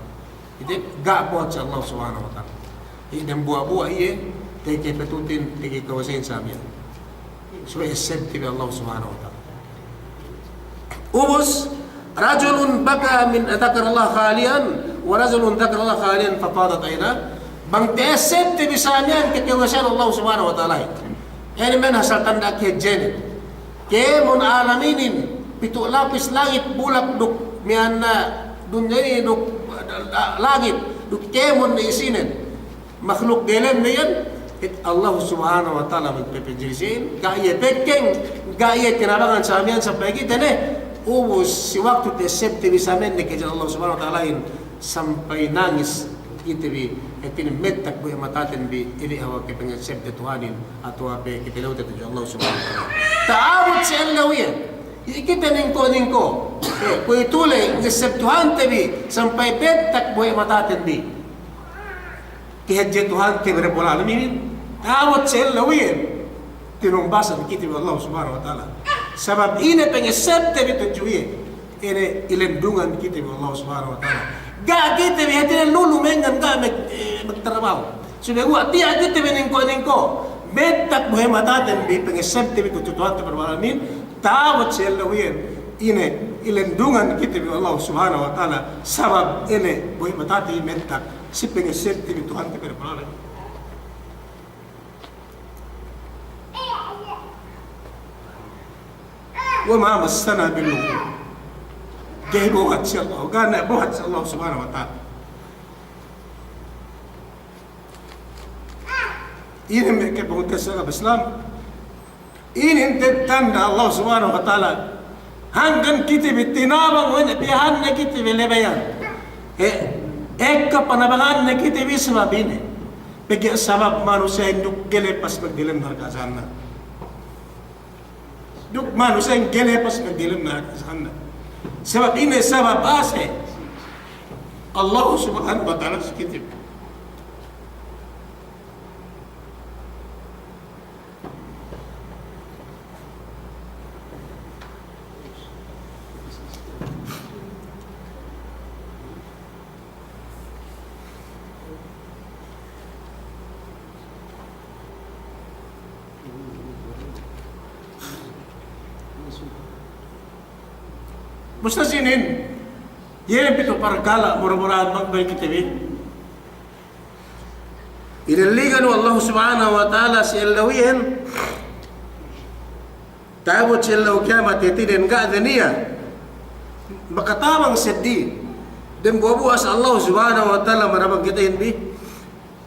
Speaker 2: Jadi gak buat Allah subhanahu wa ta'ala. Dan buah-buah iya teke petutin, teke kawasin sa amin. So, accept Allah subhanahu wa ta'ala. Ubus, rajulun baka min atakar Allah khalian, wa rajulun takar Allah khalian fapadat ayna. Bang te-accept bisa niyan kekawasan Allah subhanahu wa ta'ala. Yan man hasal tanda kejene. Ke mun alaminin, pito lapis langit bulak duk miyan na dunya ni duk langit, duk kemon na isinin. Makhluk delen na yan, Allah subhanahu wa ta'ala magpipijilisin, gaya pekeng, gaya tinabangan sa amin sa pagitan ubus si waktu te-accept bisa men ni kejan Allah subhanahu wa ta'ala sampai nangis itibi etin metak bu mataten bi ini hawa ke peng-accept Tuhanin atau apa kita laut itu Allah subhanahu wa ta'ala taawut si allawiyan ikita ningko ko itulay accept Tuhan tabi sampai metak bu mataten bi kihadje Tuhan ke rabbul alamin taawut si allawiyan tinumbasa kita Allah subhanahu wa ta'ala sebab ini peng-accept tabi tujuan ini ilindungan kita Allah subhanahu wa ta'ala. Gak kita bihatin lulu mengan gak magtrabaho. Sudah gua tiya kita beningko betak buhay mataten bi peng-accept tabi tujuan tabi alamin tawat sa lawiyan ini ilindungan kita Allah subhanahu wa ta'ala sebab ini buhay mataten betak si peng-accept tabi Tuhan tabi alamin. وما مسنا باللغو جاي بوهت سي الله وقال بوهت سي الله سبحانه وتعالى إن مكة بوهت سيغا بسلام إن انت تندى الله سبحانه وتعالى هنگن كتب التنابا وين بيهان كتب لبيان إكا پنبغان كتب سببين بكي سبب ما نسين نقل بس بقدلن هرقا جانا duk manusia yang gele pas berdilim na sana. Sebab ini sebab asal Allah subhanahu wa ta'ala sekitip. Mustasinin, yan pito parkala murah-murahan magbay kitabi. Inaligan wa Allah subhanahu wa ta'ala si allawiyan tabot si allaw kiamat yatinin ga'adaniya makatamang seddi dan buwabuas Allah subhanahu wa ta'ala marabang kitahin bi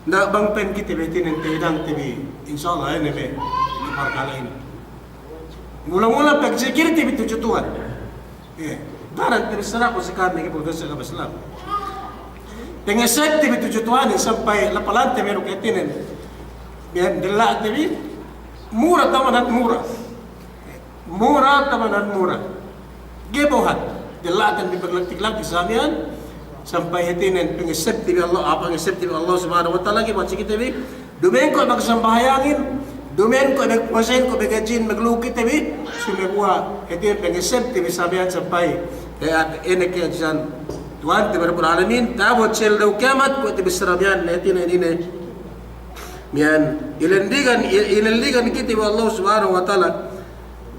Speaker 2: na bangpen kitabi tinin tinang tibi insyaAllah yan nabi parkala ini mula-mula pagsikir tibi tujutuan Daran terserah ko si kami kay Professor Kabaslam. Peng-accept tibi tujuan sampai lapalante meron kitinin. Bihan dila tibi mura taman mura. Mura taman mura. Gebohat dila tan bibaglagtik-lagtik sa amin sampai hitinin peng-accept tibi Allah apa peng-accept tibi Allah subhanahu wa ta'ala gibat sige tibi. Dumen ko magsambayangin Dumen ko nagpasen ko begajin maglukit tabi sumegwa ito peng-accept tabi sabihan sampai kaya enek yan dyan Tuhan tabi rabbul alamin tabot sel daw kiamat ko tabi sarabihan na ito na inine miyan ilandigan kita wa Allah subhanahu wa ta'ala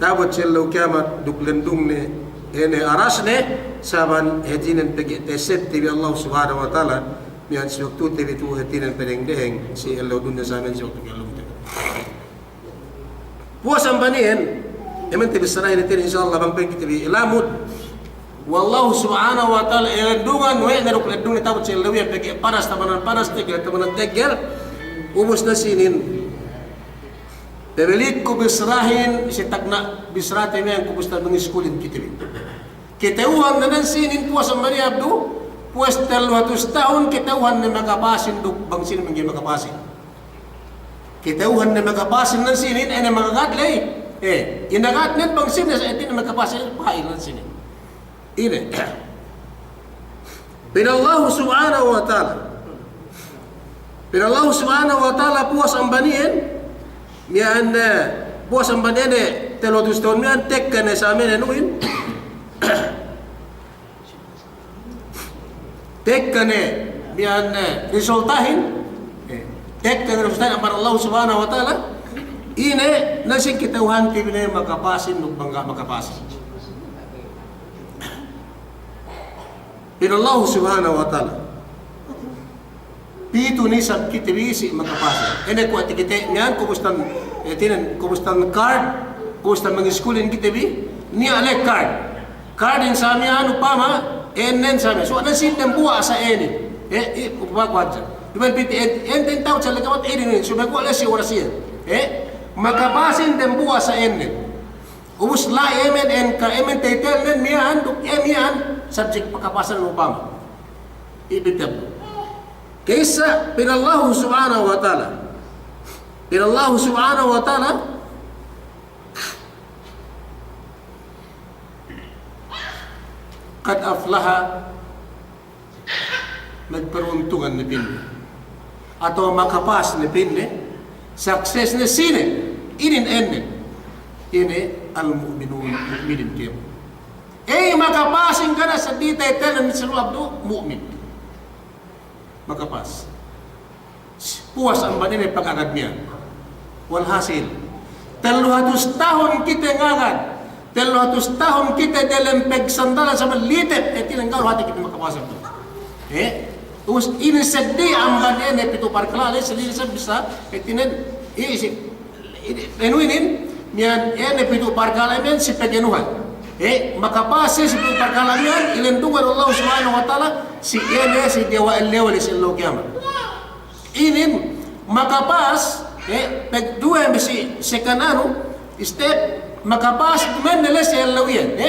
Speaker 2: tabot sel daw kiamat duklendung ne ene aras ne saban hetinan pag-accept tabi Allah subhanahu wa ta'ala miyan si waktu tabi tu hetinan penengdeheng si Allah dunya sa amin si waktu kalong puas ang banihin, eman tibisarahin natin insyaAllah bang pagkitibi ilamod. Wallahu subhanahu wa ta'ala ilandungan, way narukladung itawad sa ilawiyan, pagi panas, tamanan tegel, tamanan tegel, ubos na sinin. Perilit ko bisrahin, si takna bisrahin na yan, kubos na mga iskulin kitibi. Kitauhan na ng sinin, puas ang banihin, abdo, puas 200 taon, kitauhan na makapasin, bang sinin mga makapasin. Kitauhan na makapasin ng sinin ay na makagadlay. Inagadlan bang sinin sa itin na makapasin pahain ng sinin. Ini. Pinallahu subhanahu wa ta'ala. Pinallahu subhanahu wa ta'ala puas ang baniin. Miyan puas ang baniin telotus tahun miyan tek ka na sa amin anuin. Tek ka na miyan resultahin. Ekta Rasulullah amar Allah subhanahu wa ta'ala ine nasing kitauhan tibine makapasin nung bangga makapasin. Pero Allah subhanahu wa ta'ala pito ni sa kitibisi makapasin. Ene ko atikite niyan kumustan card, kumustan mag-schoolin kitibi ni alek card. Cardin sa amin upama enen sa amin. So anan sitem buwa sa eni. Upagwadja. Diban piti enten tao sa lagawat eni so magwala si orasiya. Makapasin dem buwa sa enen. Ubus la emen en ka emen titel nen mian duk emian subject pakapasan upama. Ibitab. Kaysa pinallahu subhanahu wa ta'ala pinallahu subhanahu wa ta'ala kad aflaha nagperuntungan ni pinne atau makapas ni pinne sukses ni sine inin enen ini al-mu'minun mu'minin kaya makapasin ka na sa di title ng Mr. Abdo mu'min makapas. Puas ang banin ay pag-agad niya. Walhasil. 300 tahun kita ngagad. 300 tahun kita dalam pagsandalan sa malitip. Tinanggaw hati kita makapasan ito. Terus ini sedih ang banin ay pito parklali. Sedih sa bisa. Penuinin. Yan ay pito parklali yan si pagyanuhan. Makapasi si pito parklali yan. Ilendungan Allah subhanahu wa ta'ala si ene si dewa el-lewa si Allah kiamat. Inin makapas pagdua si sekanano step makapas menele si el-lewian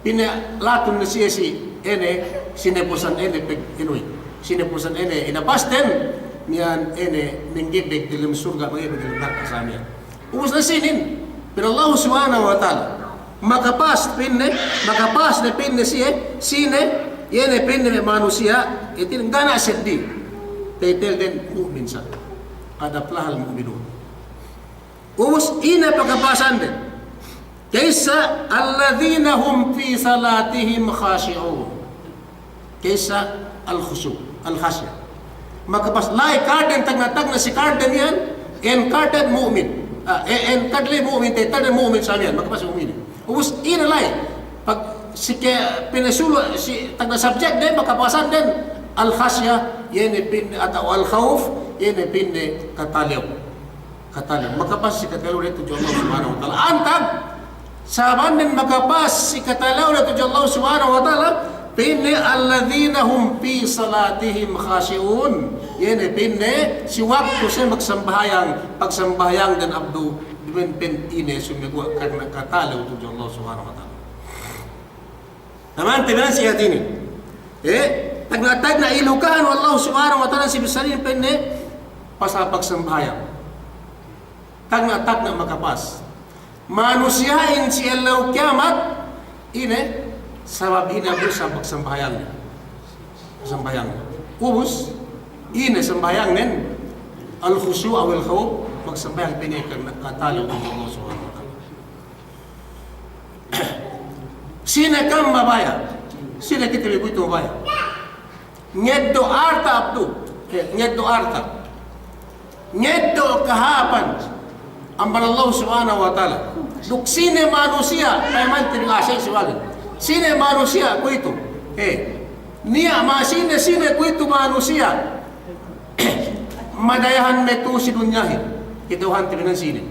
Speaker 2: pinalatun na siya si ene sinepusan ene pag-inuy sinepusan ene inapasten niyan ene ninggibig dilim surga magibig dilim darka sa amin ubus na sinin pero Allah subhanahu wa ta'ala makapas na pinne siya sine yene pinne manusia itin gana seddi titel den mu'min sa kada plahal mu'minun umus ina pagkapasan din kaysa alladhina hum fi salatihim khashi'un kaysa al-khushu al-khashya makapas lai karden tag na si karden yan en karden mu'min en kadli mu'min titel den mu'min sa yan makapas mu'min umus ina lai pag si pinasulo si tagna subject din makapasan din al-khasya yene pin atau al-khawf yene pin kataliw makapas si kataliw dito Allah subhanahu wa ta'ala antag saban din makapas si kataliw dito Allah subhanahu wa ta'ala pin alladhina hum fi salatihim khashi'un yene pin si waktu sa pagsambayang din abdu pin ine sumigwa karna kataliw dito Allah subhanahu wa ta'ala. Naman tinan siya din tag na ilukahan wallahu subhanahu wa ta'ala si bisalin penne pasapagsambayang tag na makapas manusiyain si Allah kiamat ine sabab ina po sa pagsambayang ubus ine sambayang nen al-khusyu aw al-khawf magsambayang penne katalo ng Allah subhanahu wa ta'ala. Sina kam mabaya? Sina kita begitu mabaya? Ngeddo arta abdu, ngeddo arta, ngeddo kahapan, amban Allah subhanahu wa ta'ala. Duk sine manusia, kaiman tinasay siwalin. Sine manusia ko ito? Niya sine ko ito manusia? Madayahan metu si dunyahin. Kituhan tinan sine.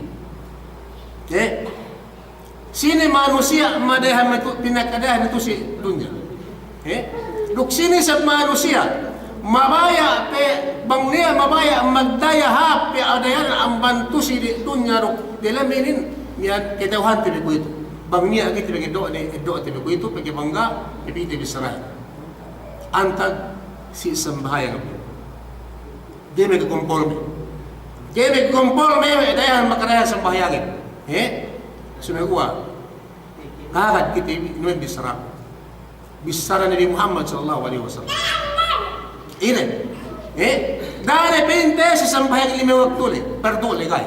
Speaker 2: Sini manusia madayahan pinakadahan itu si dunia. Duk sini sa manusia mabaya pe bangnia mabaya magdaya ha pe adayan ang bantu si dunia ruk dalam ini niyan ketauhan tibi ko ito. Bangnia agit tibi do tibi ko ito pagi bangga ipiti bisara. Antag si sambahaya ko. Deme ko konforme. Dayan makadayan sambahayagin. Sumegwa kagad kita inuin bisara Nabi Muhammad sallallahu alaihi wasallam ini dane pinte sa sambayang lima waktu perdule kay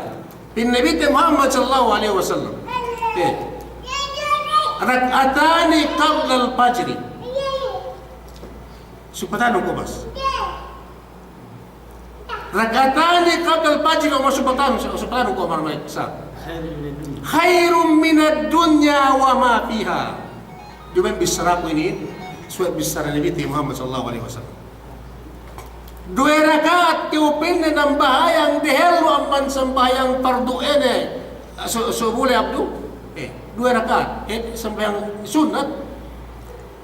Speaker 2: Nabi Muhammad sallallahu alaihi wasallam rak'atani qabla al-fajr supatan ko bas Rakatani qabla al-fajr wa subhanahu ko marmay sa. Khairum minad dunya wa ma fiha. Duman bisara ko ini, suat bisara Nabi Muhammad sallallahu alaihi wasallam. Dua rakaat tiupin ng bahayang dehel ang pansambayang fardu ene. So boleh abdu? Dua rakaat. Sambayang sunat.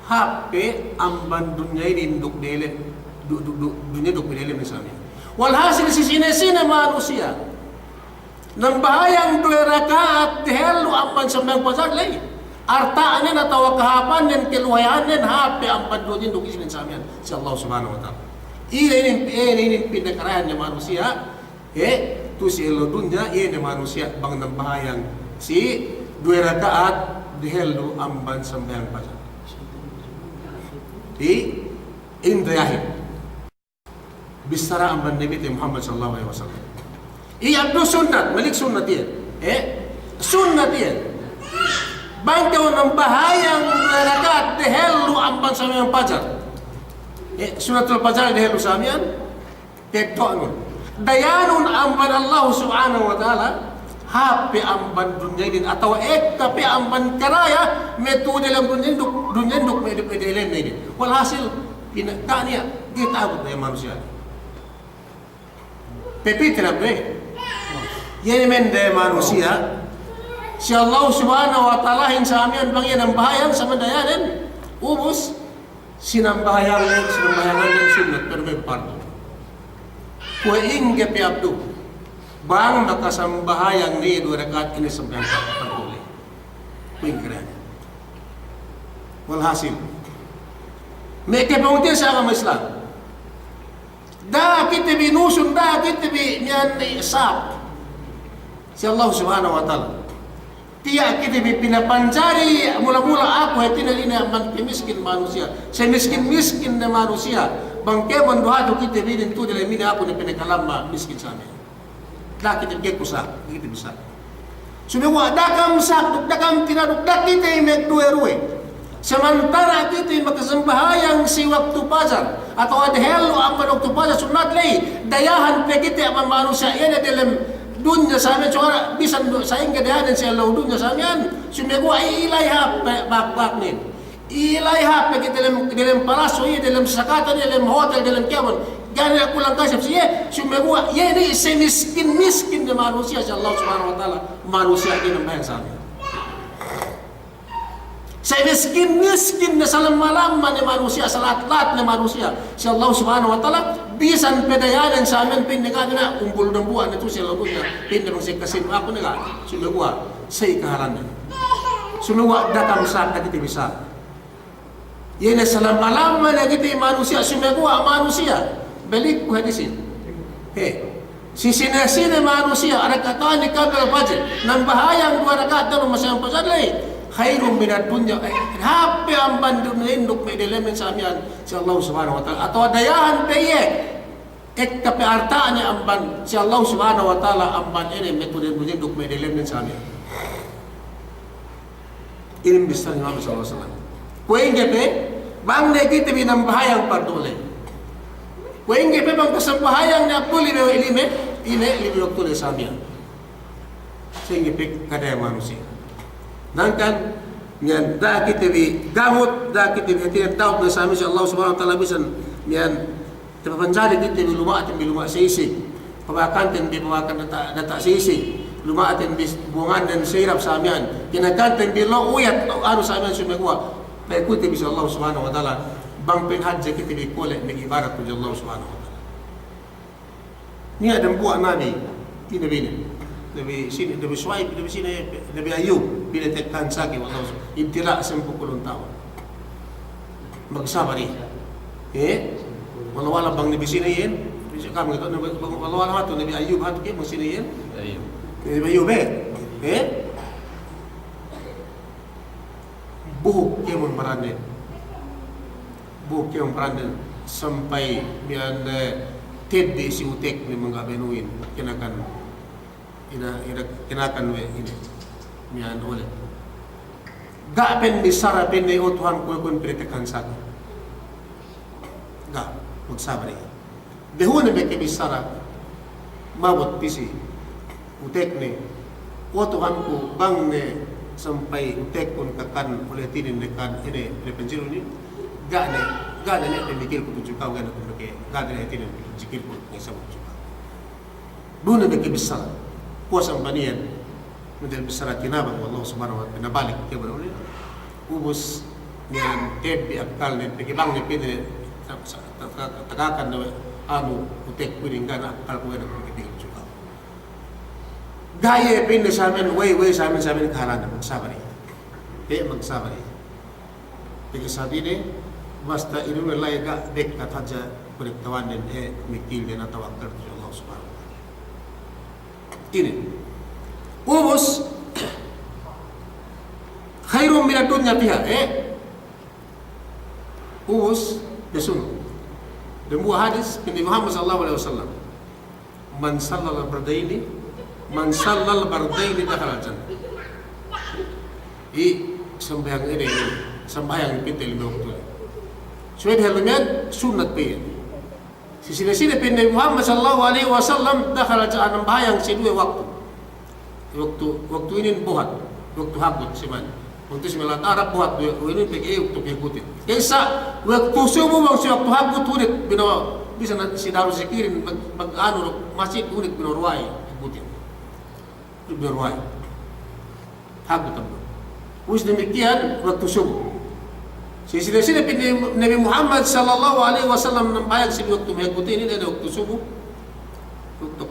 Speaker 2: Hape amban dunia ini duk delem. Dunia duk delem misalnya. Walhasil sisina manusia. Nang bahayang dua rakaat dehel ang pansambayang pasar lagi. Artaan na tawa kahapan yan kiluhayan yan hape amban dunia duk isinin sa amin. Si Allah subhanahu wa ta'ala. Ini pinakarayan ng manusia, tu si elo dunya, ini manusia bang ng bahayang si dua rakaat dihelu amban sambayang pasal. Indrayahid. Bisara amban Nabi Muhammad sallallahu alaihi wasallam. Abdu sunnat, malik sunnat yan. Sunnat yan. Bang daw ng bahayang dua rakaat dihelu amban sambayang pasal. Sunatul Fajr dahil usamian tekto'nun dayanun amban Allah subhanahu wa ta'ala hape amban dunya din atau kape amban karaya metode lang dunya duk medelen na din walhasil pinagkaniya kita abot na yung manusia pepitra bre yan mende manusia si Allah subhanahu wa ta'ala hinsamian bangyan ang bahayan sa mandayanan ubos sinambahayangan ng sunat pero may pardo. Kuing gapi abdu, bang makasambahayang ni dua rakaat ini sambayang pagpuli. Kuing keren. Walhasil, may kapuntin sa agama Islam. Da kita binusun, da kita binyan ni sab. Si Allah subhanahu wa ta'ala. Tiya kita pinapanjari mula-mula ako ay tinalina ang miskin manusia. Sa miskin na manusia, bangke manduhado kita binin to dila mina ako na pinakalamma miskin sa amin. Da kita bigay ko sa, kita bisa. Sumiwa, dakam sak, dakam tinaduk, da kita ay magduweruwe. Samantara kita ay magkasambahayang si waktu pajar atau adhelo ang waktu pajar sunat lay, dayahan pe kita ang manusia yan dalam dunya sa amin, so bisan sa inga dahanan siya law dunya sa amin, sumigwa ilayha bakbak nin. Ilayha pa dalam palaso, dalam sakatan, dalam hotel, dalam kiawan. Gani ako lang kasap siya, sumigwa, yan ay miskin na manusia siya Allah subhanahu wa ta'ala, manusia din ang bayan sa amin. Sa miskin na salam-malaman ni manusia, sa lahat-lahat na manusia, si Allah subhanahu wa ta'ala, bisan pedayanan sa amin, pindagan na, umbul ng buwan, ito siya lang niya, pindagang siya kasin, ako na nga, sumigwa, sa ikahalan na. Sumigwa, dakam sa nakitibisa. Yan na salam-malaman na kita manusia, sumigwa, manusia, balik ko hadisin. Si sinasina manusia, arakatan ni Kabel Fajr, nang bahayang dua rakat na masayang pasadlay, khairum minad dunya hape ang bandun induk may dilemen sa amyan si Allah subhanahu wa ta'ala atau dayahan peye kape artaan niya ang ban si Allah subhanahu wa ta'ala ang ban ini metode induk may dilemen sa amyan inimbistan ni Muhammad sallallahu alaihi wasallam kuing gape bang negiti binambahayang pardule kuing gape bang kasambahayang na puli may ilime libi waktule sa amyan sehingga pik kadaya manusia nangkan nyan da kita bi gamut da kita bi tiap tahu na sami si Allah subhanahu wa ta'ala bisan nyan tapapanjari kita bi luma sisi pabakan tin bi pabakan data sisi luma tin bi bungan dan sirap samian kinakan tin bi lo uyat anu samian sumegwa pa ikuti bi si Allah subhanahu wa ta'ala bang pinhadja kita bi kole ni ibarat bi Allah subhanahu wa ta'ala ni adam buat nabi tinabini Nabi Shuaib, Nabi Ayub, pinatektan sa akin, ibtila 10 taon. Magsabar wala-wala bang Nabi Sinayin? Wala-wala ito, Nabi Ayub, hato kayo, mag Sinayin? Nabi Ayub, buhok kayo mong marandin. Buhok kayo mong marandin. Sampai, miyan, tedde si utek ni mga benuin, kinakan kinakan we ini mian oleh ga pen bisara pen ni otuhan ko kun pritekan sa ga magsabar dehu na be ke bisara mabot pisi utek ne o Tuhan ko bang ne sampai utek pun kakan oleh tinin dekan ini repenjiro ni gane ne pemikir ko tujuh kau gane ko ke gane ne tinin jikir ko ni sabut juga duna de besar puasang banian model besar kinabang Allah subhanahu wa ta'ala balik ke boleh ubus nian tepi akal ne pegibang ne pede tagakan na anu utek piring kana akal ko na pagkitig juga gaya pin sa amin way sa amin kahalan magsabari magsabari tiga sabi ne basta inun lay ga dek katadja kuliktawan din mikil din atawakkal sa Allah subhanahu wa ta'ala ini ubus khairun min ad-dunya fiha ubus desun dua hadis Nabi Muhammad sallallahu alaihi wasallam man sallal bardaini dakhala jannah sembahyang ini sembahyang kita 5 waktu sudah halnya sunat pe sisi-sisi pe Nabi Muhammad sallallahu alaihi wasallam dakhala jannah sembahyang sedua waktu ini buhat waktu habut siman untuk sembilan Arab buat ini pergi untuk ikutin. Kesa waktu subuh bang si waktu habut unit bina bisa si daru zikirin bag anu masjid unit bina ruai ikutin. Bina ruai habut tabu. Us demikian waktu subuh. Sini Nabi Muhammad sallallahu alaihi wasallam nampak si waktu mengikuti ini ada waktu subuh,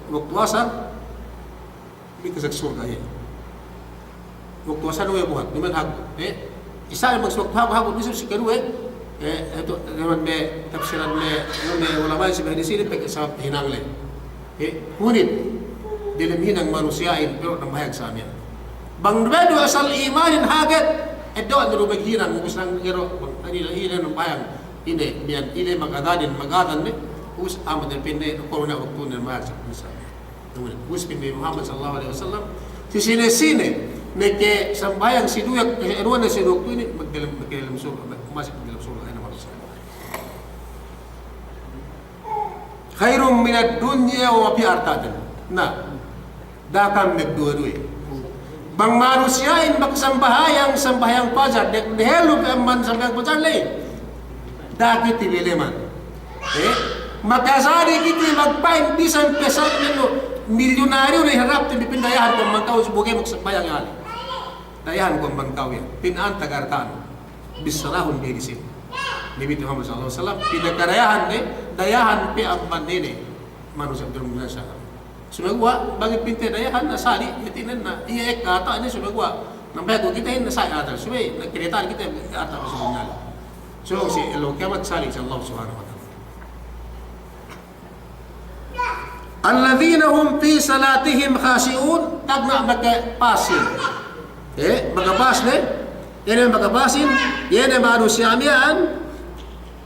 Speaker 2: waktu asar, ini kesak surga ya. Waktu asar nuwe buhat, naman hag. Isa yang maksud waktu hag bisa si kedua. Itu naman me tafsiran me ulama si di sini pakai sabab hinang le. Hunit dalam hinang manusiain pero nang bahag sa amin. Bang bedo asal imanin hagat edo ang hinang ubus nang gero ani ila nang bahag. Ini biyan ile magadan ne. Us amad depende ko na waktu na mahag sa misa. Us bin Muhammad sallallahu alaihi wasallam sini neke sambayang si duyak eruan na si dokto ini magdalam surga masih magdalam surga ay naman sa khairum min ad-dunya wa fi artadan na dakam nagduwa-duwa bang manusiain sambayang pajar dehelu man sambayang pajar lay dakit tibileman makasari kiti magpain bisan pesal milyonaryo na harap ti pindayahan kung mangkaw subugay magsambayang ali dayahan kung mangkaw yan pinaan tagartaan bisarahon berisin Nabi Muhammad sallallahu alaihi wasallam pinakarayahan dayahan pi ang pandine manusia berumna sa sumagwa bagi pinte dayahan asali itinan na iya kata ni sumagwa nang bago kita hin sa atal sumay nagkiritaan kita ata sa bungal so si elo kamat sali sa Allah subhanahu wa ta'ala alladzina hum fi salatihim khashi'un tagna magapasin magapasne yan magapasin yan manusia miyan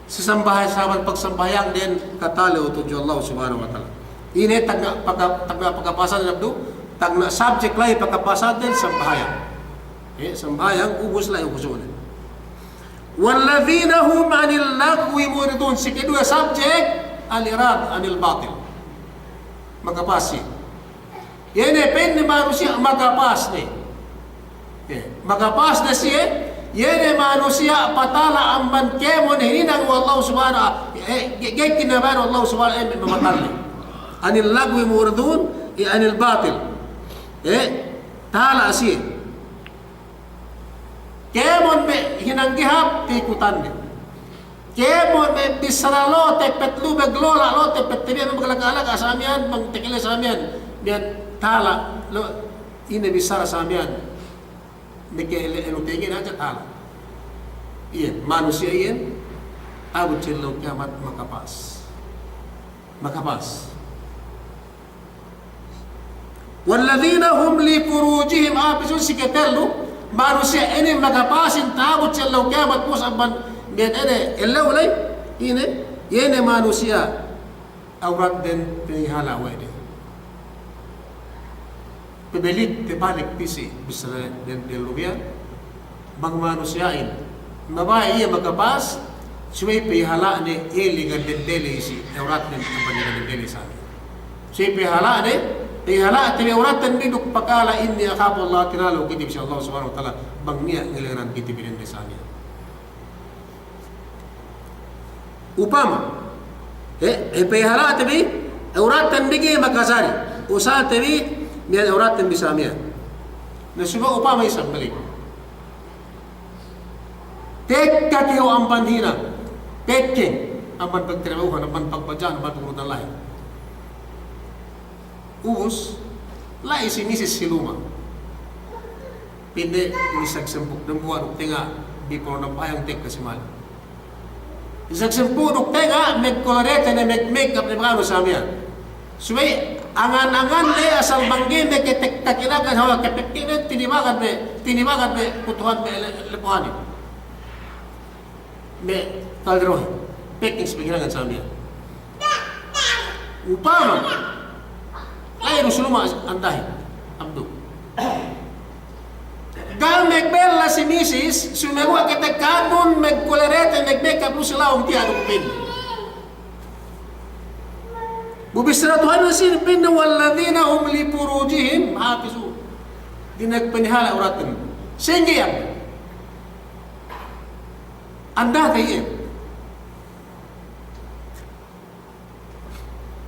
Speaker 2: sa sambahay sa pagsambayang din katalo tuju Allah subhanahu wa ta'ala ini tagna pagkapasan nabdu tagna subject lay pagkapasan din sambayang sambayang ubus lay ubusun walladzina hum anil lagwi muridun si kedua subject al-irad anil batil magapasi. Yan pwede manusia magapas ni. Magapas na siya. Yan manusia patala ang bankemon hininang Allah subhanahu. Gaya kinabahan Allah subhanahu mamatali. Anil lagwi muridun, anil batil. Tala siya. Kemon me hinanggihap tikutan ni. Kemo me bisaralo te petlu beglola lo te petibia maglagalak asamian bang tekile samian bian tala lo ini bisara samian mikele elutengin aja tala iya manusia iyan abot sila kiamat makapas walladzina hum li furujihim abisun siketelu manusia ini makapasin tabot sila kiamat musaban biar ada elau lay ini manusia aurat dan penghala wede pebelit tebalik pisi bisa dan delubian bang manusiain mabai iya magkapas suway penghala ni ili gan dendele si aurat dan penghala dendele sa So pihala tabi auratan biduk pakala inni akhafu Allah tinalo kitib si Allah subhanahu wa ta'ala bang niya ngiliran kitibin sa niya. Upama pihala tabi auratan bigi makasari usa tabi niya auratan bisamiya. Nasuba upama isang balik. Tekka tiyo ang bandhina. Tekke ang pagtrabahuhan, ang pagpadyan, ang pagpurutan lahi. Ubus, lahi si Mrs. Siluma. Pinde, isagsampuk ng buwan, tinga, di po nang payang tek kasi mal. Isagsampuk ng tinga, mag-colorete na mag-makeup na mga sa amin. Suway, angan-angan le asal banggi me ketek-takiragan hawa kepektinan, tinimagan me, putuhan me lepuhanin. Me, kalderohi, peking sebagian sa amin. Upama, ay Rasulullah antahin, abdo. Gal megbella si Mrs. Sumagawa kita kanon megkolerete megbeka po sila ang tiyan ng pin. Bubisra Tuhan na sinipin na walladina li furujihim hafizu. Di nagpanihala uratan. Sehingga yan. Anda tayo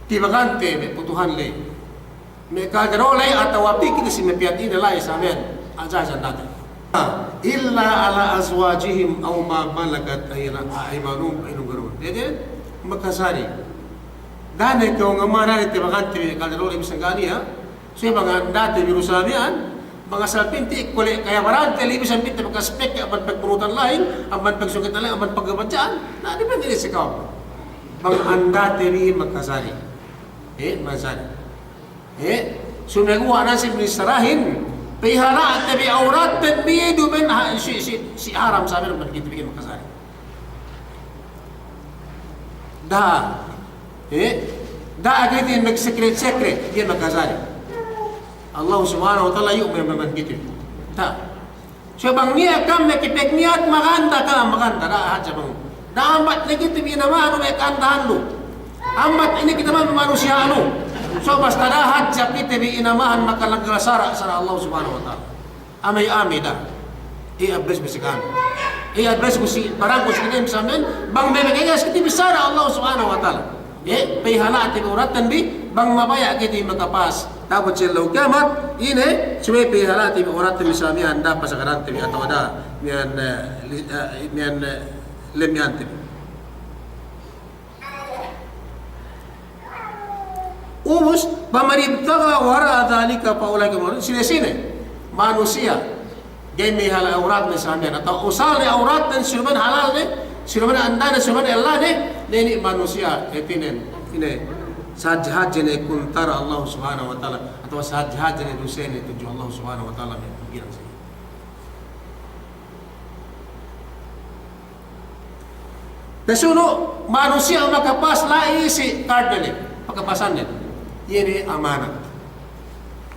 Speaker 2: Tibagante may putuhan lay. May kagarolay at awapi kita si mapiatin na lay sa amin. Ajajan natin. Illa ala azwajihim aw ma malakat aymanum ainung garon. Dede makasari. Dane ko nga mana ni tibagante may kagarolay bisang gani ha. So mga dati birusamian mga salpinti kuli kaya marante libis ang pinti pagkaspek aban pagpurutan lain aban pagsungkit na lang aban paggabadyaan na depende ni sa kao. Mga andate ri makasari. Masari. Sumagawa na si ministrahin. Pihara at tabi aurat at biyedo ben si Aram sabi naman kita bigyan makasari. Agad din mag-secret bigyan makasari. Allah subhanahu wa ta'ala yung naman kita. So bang niya kam nakipek niya at maganda dahat sa bang. Daambat na kita bigyan naman may kandahan lo. Amat ini kita man manusia anu. So basta dahat sa kita bi inamahan makalaglasara sa Allah subhanahu wa ta'ala. Amay dah. I-address bisikan. I-address ko si parang ko sige sa amin bang bebekayas kita bisara Allah subhanahu wa ta'ala. Pihala at uratan bi bang mabaya kita makapas. Tapos silaw kamat ini suwe pihala at uratan bi sa amin anda pasakaran bi atau ada niyan lemyan Ubus, pamaribtaga wara dhalika paulay kamarin. Sine-sine, manusia. Gaya may halal aurat na sa amin. Atau usal na aurat na sinuman halal na, sinuman anda na sinuman Allah na, nini manusia. Etinen, ini, sajhad jene kuntara Allah subhanahu wa ta'ala. Atau sajhad jene dusen tuju Allah subhanahu wa ta'ala. Nasuno, manusia makapas lai si card na pagkapasan niya. Ini amanat.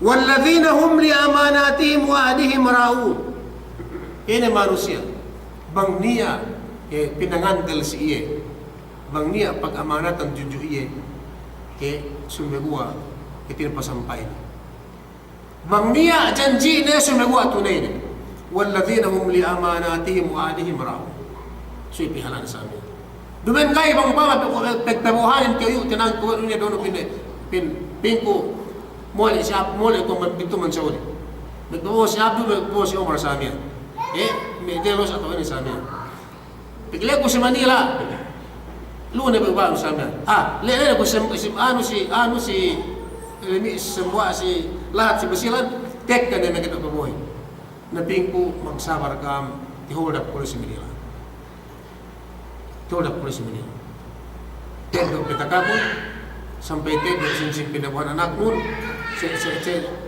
Speaker 2: Walladzina hum li amanatihim wa ahdihim ra'un. Ini manusia. Bang niya pinangandal si iye. Bang niya pag amanat ang juju iye sumegua itinapasampay. Bang niya janji na sumegua tunay na. Walladzina hum li amanatihim wa ahdihim ra'un. So ipihalan sa amin. Dumen kay bang upama pagtabuhanin kayo tinang kuwan niya doon pingko mole siap mole ko magpinto man sa uli. Nagbawa si Abdul, nagbawa si Omar sa amin. May delos ato ini sa amin. Pagli ko sa Manila, lunes ba sa amin. Lele ko ano si semua si lahat si Basilan tek ka na magkita pabuhay. Na pingko magsabar kam i-hold up ko si Manila. Hold up ko si Manila. Tek do pitakapon sampai tedo sinsin pinabuhan anak nun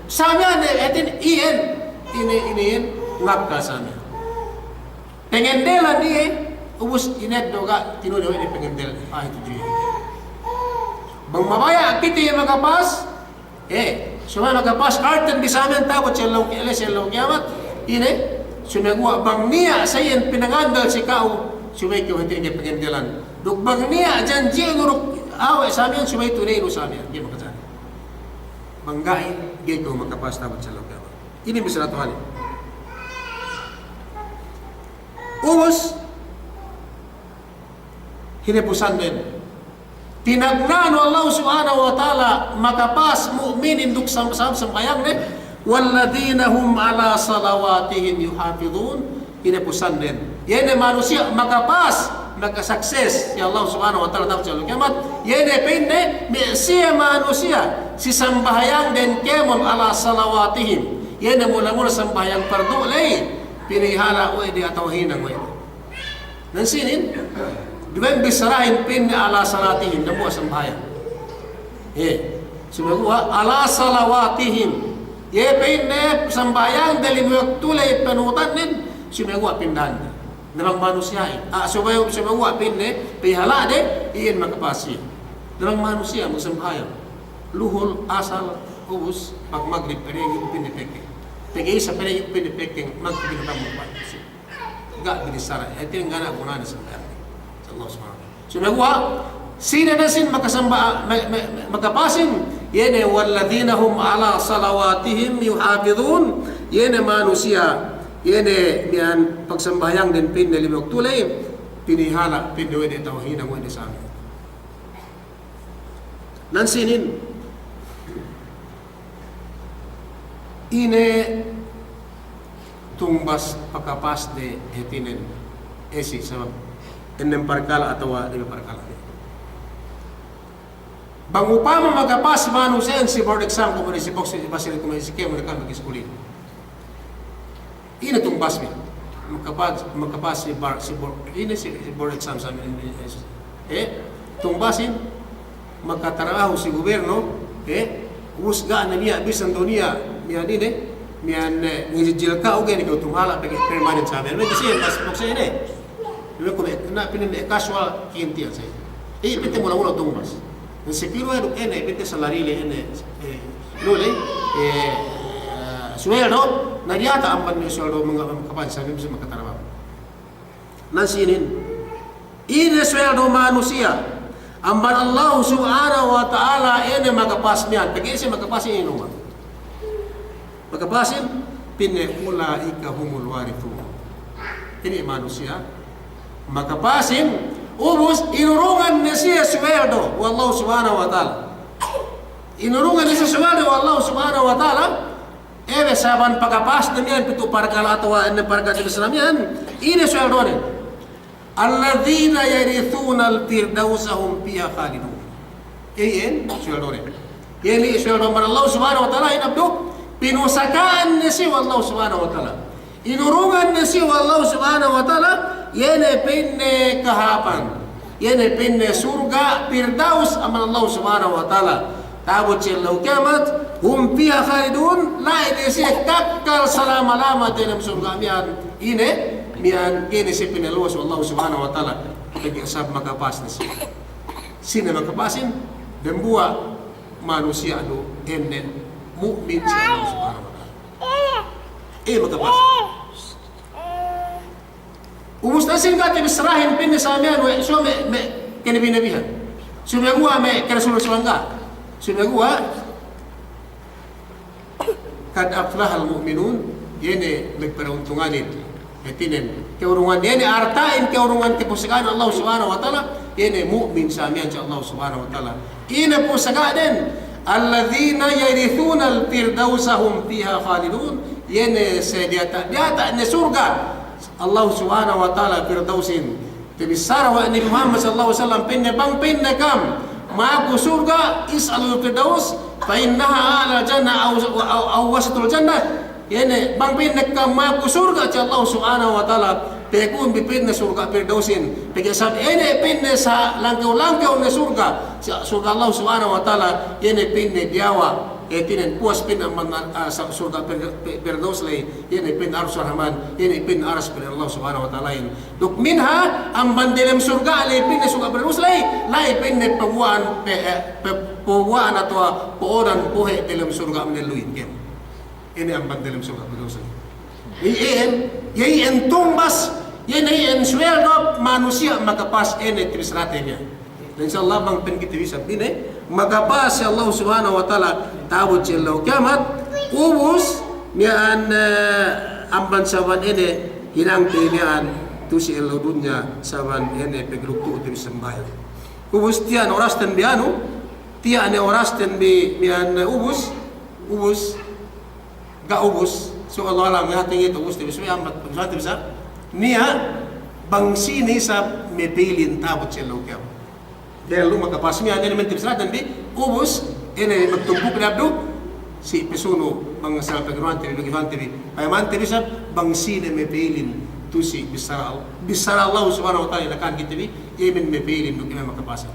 Speaker 2: samya etin ini ngapka samya pengendelan dia ubus inet doga tinudo ini pengendel itu juga bang mabaya kita yang magapas semua magapas arten bisa amin tawat selaw kiamat ini sumagwa bang niya sayin pinangandal si kau sumay ko hindi niya pengendelan duk bang niya janji nguruk awe sa amin sumay tunay no sa amin. Hindi makasari. manggai gay ko makapas tabot sa lugar. Ini bisa Tuhan. Ubos hinepusan din. Tinagnano Allah subhanahu wa ta'ala makapas mu'minin duk sambayang din. Walladina hum ala salawatihim yuhafidun. Hinepusan din. Yan ay manusia makapas magka-success si Allah subhanahu wa ta'ala tapos sa kiamat. Yan ay pinde siya manusia si sambahayang din kemon ala salawatihim. Yan ay mula-mula sambahayang pardo lay pinihala o di atawahin ng way. Nansinin, di ba yung bisarahin pin ala salatihim na buwa sambahayan? Sumaguha, ala salawatihim. Pin na sambahayan dali mo tulay panutan din, sumaguha pindahan. Namang manusiyain. Sumaguha pin na pihala de, iyan makapasya. Namang manusiya, magsambahayan. Luhol, asal, ubus, pag magrib, pero yung pinipeke. Pagay sa pala yung pinipeking magpinatang mo pa. Gak binisara. Ito yung gana kung nana sa kanya. Sa Allah subhanahu wa ta'ala. So nagwa, sino na sin magkapasin? Yan ay walladina hum ala salawatihim yuhafidun. Yan ay manusia. Yan ay miyan pagsambayang din pin na limog tulay. Pinihala, pinuwede tawahin ang wede sa amin. Nansinin. Ine tumbas pagkapas de hetinen esi sa enem parkala atau lima parkala. Bang upama magapas manusian si board exam ko si box si basir ko si kemo kan mag-skuli. Ine tumbas mi magkapas si board ine si board exam sa tumbasin magkatrabaho si gobyerno usga na niya bisan dunia mian ini mian ngijil ka oge ni ko tumhala pag permanent sa amin kasi mas buksa ini dulu ko na pinin casual kinti sa pite mula tumbas ng sekiro edo ene pite salarili ene lule suweldo na diata amban ni suweldo mga kapan sa bisa makatrabaho nasinin ini suweldo manusia amban Allah subhanahu wa ta'ala ene magapas niyan pag-isi magapas ini naman pagkapasin, pinulaika humul warithun. Ini manusia. Magkapasin, ubos, inurungan niya siya sweldo wa Allah subhanahu wa ta'ala. Inurungan niya siya sweldo wa Allah subhanahu wa ta'ala. Saban pagkapas na niyan, pito parkala atawa na parkala sa Islam yan, ini sweldo niya. Alladhina yarithuna al-firdawsahum fiha khalidun. Iyan, sweldo niya. Yan sweldo man Allah subhanahu wa ta'ala, inabdo. Pinusakaan niya si Allah subhanahu wa ta'ala. Inurungan niya si Allah subhanahu wa ta'ala. Yan ay pinne kahapan. Yan ay pinne surga. Firdaus aman Allah subhanahu wa ta'ala. Tabot siya law kiamat. Hum fiha khalidun. Lain siya kakkal salama-lama din ang surga miyan. Ine, miyan kini si pinaluwas Allah subhanahu wa ta'ala. Pag-iasab makapas na siya. Sino makapasin? Dembuwa manusia do enden. Mu'min sa Allah subhanahu wa ta'ala. Magkapas. Umustasin ka tibisrahin pinna sa amin, so me kinabinabihan. Sumagawa me karasulasuan ka. Sumagawa kad aflahal mu'minun, yene nagparauntunganin. Etinen, keurungan yene artain keurungan tipusakan Allah subhanahu wa ta'ala, yene mu'min sa amin sa Allah subhanahu wa ta'ala. Ina pusagaden Alladzina yarithuna al-firdawsahum fiha khalidun. Yene se diata ne surga. Allah subhanahu wa ta'ala firdausin. Tibisara wa ni Muhammad sallallahu alaihi wasallam pinne kam. Maaku surga is'alul firdaus fa innaha ala jannah aw wasatul jannah. Yene bang pinne kam maaku surga cha Allah subhanahu wa ta'ala. Pekun bipin na surga firdausin. Pagkasab ene pinne sa langkaw-langkaw na surga. Surga Allah subhanahu wa ta'ala yene pinne diawa. Tinen puas pin ang sa surga firdaus lay yene pin arus rahman yene pin aras pin Allah subhanahu wa ta'ala yin. Duk minha ang bandilem surga lay pinne surga firdaus lay pinne pawaan pawaan atwa pooran puhe dilem surga meneluin ken. Ini ang bandilem surga firdaus lay. Yan tumbas. Yan ay sweldo manusia makapas ene tibisrate niya. Dan insyaallah bang penkitiwisap ini makapas si Allah subhanahu wa ta'ala tabot siya kiamat ubus niyan amban saban ene hinangti niyan tu si elo dunya saban ene pegruktu ti sembay ubus tiyan oras ten biano tiyan ne oras ten bi niyan ubus ga ubus so Allah lang hating ito ubus ti so amat pagsa bisa niya bangsi ni sa mepilin tabot siya kiamat dahil lu makapasmi anya naman tibsrat dan di ubus ene magtumpok na abdo si pesuno bang sa pagruan TV lugihan TV payaman TV sa bangsi na mepilin tu si bisara Allah subhanahu wa ta'ala nakan kita bi yemen mepilin lu kina makapasa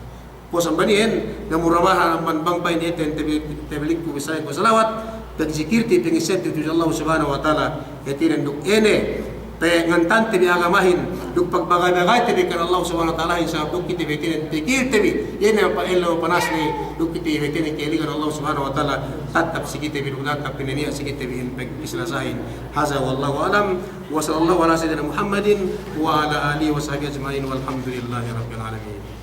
Speaker 2: po sambanien na muramahan man bang pain eten tebelik ku bisaya ko salawat dan zikir ti pengiset tu Allah subhanahu wa ta'ala yatiran duk ene pe ngantan tibi agamahin duk pagbagay-bagay tibi kan Allah subhanahu wa ta'ala sa duk kiti betin tikir tibi yene pa elo panas ni duk kiti betin keli kan Allah subhanahu wa ta'ala tatap sikiti bi tatap pinenia sikiti bi peg islasahin haza wallahu alam wa sallallahu ala sayyidina Muhammadin wa ala alihi wa sahbihi ajma'in walhamdulillahi rabbil alamin.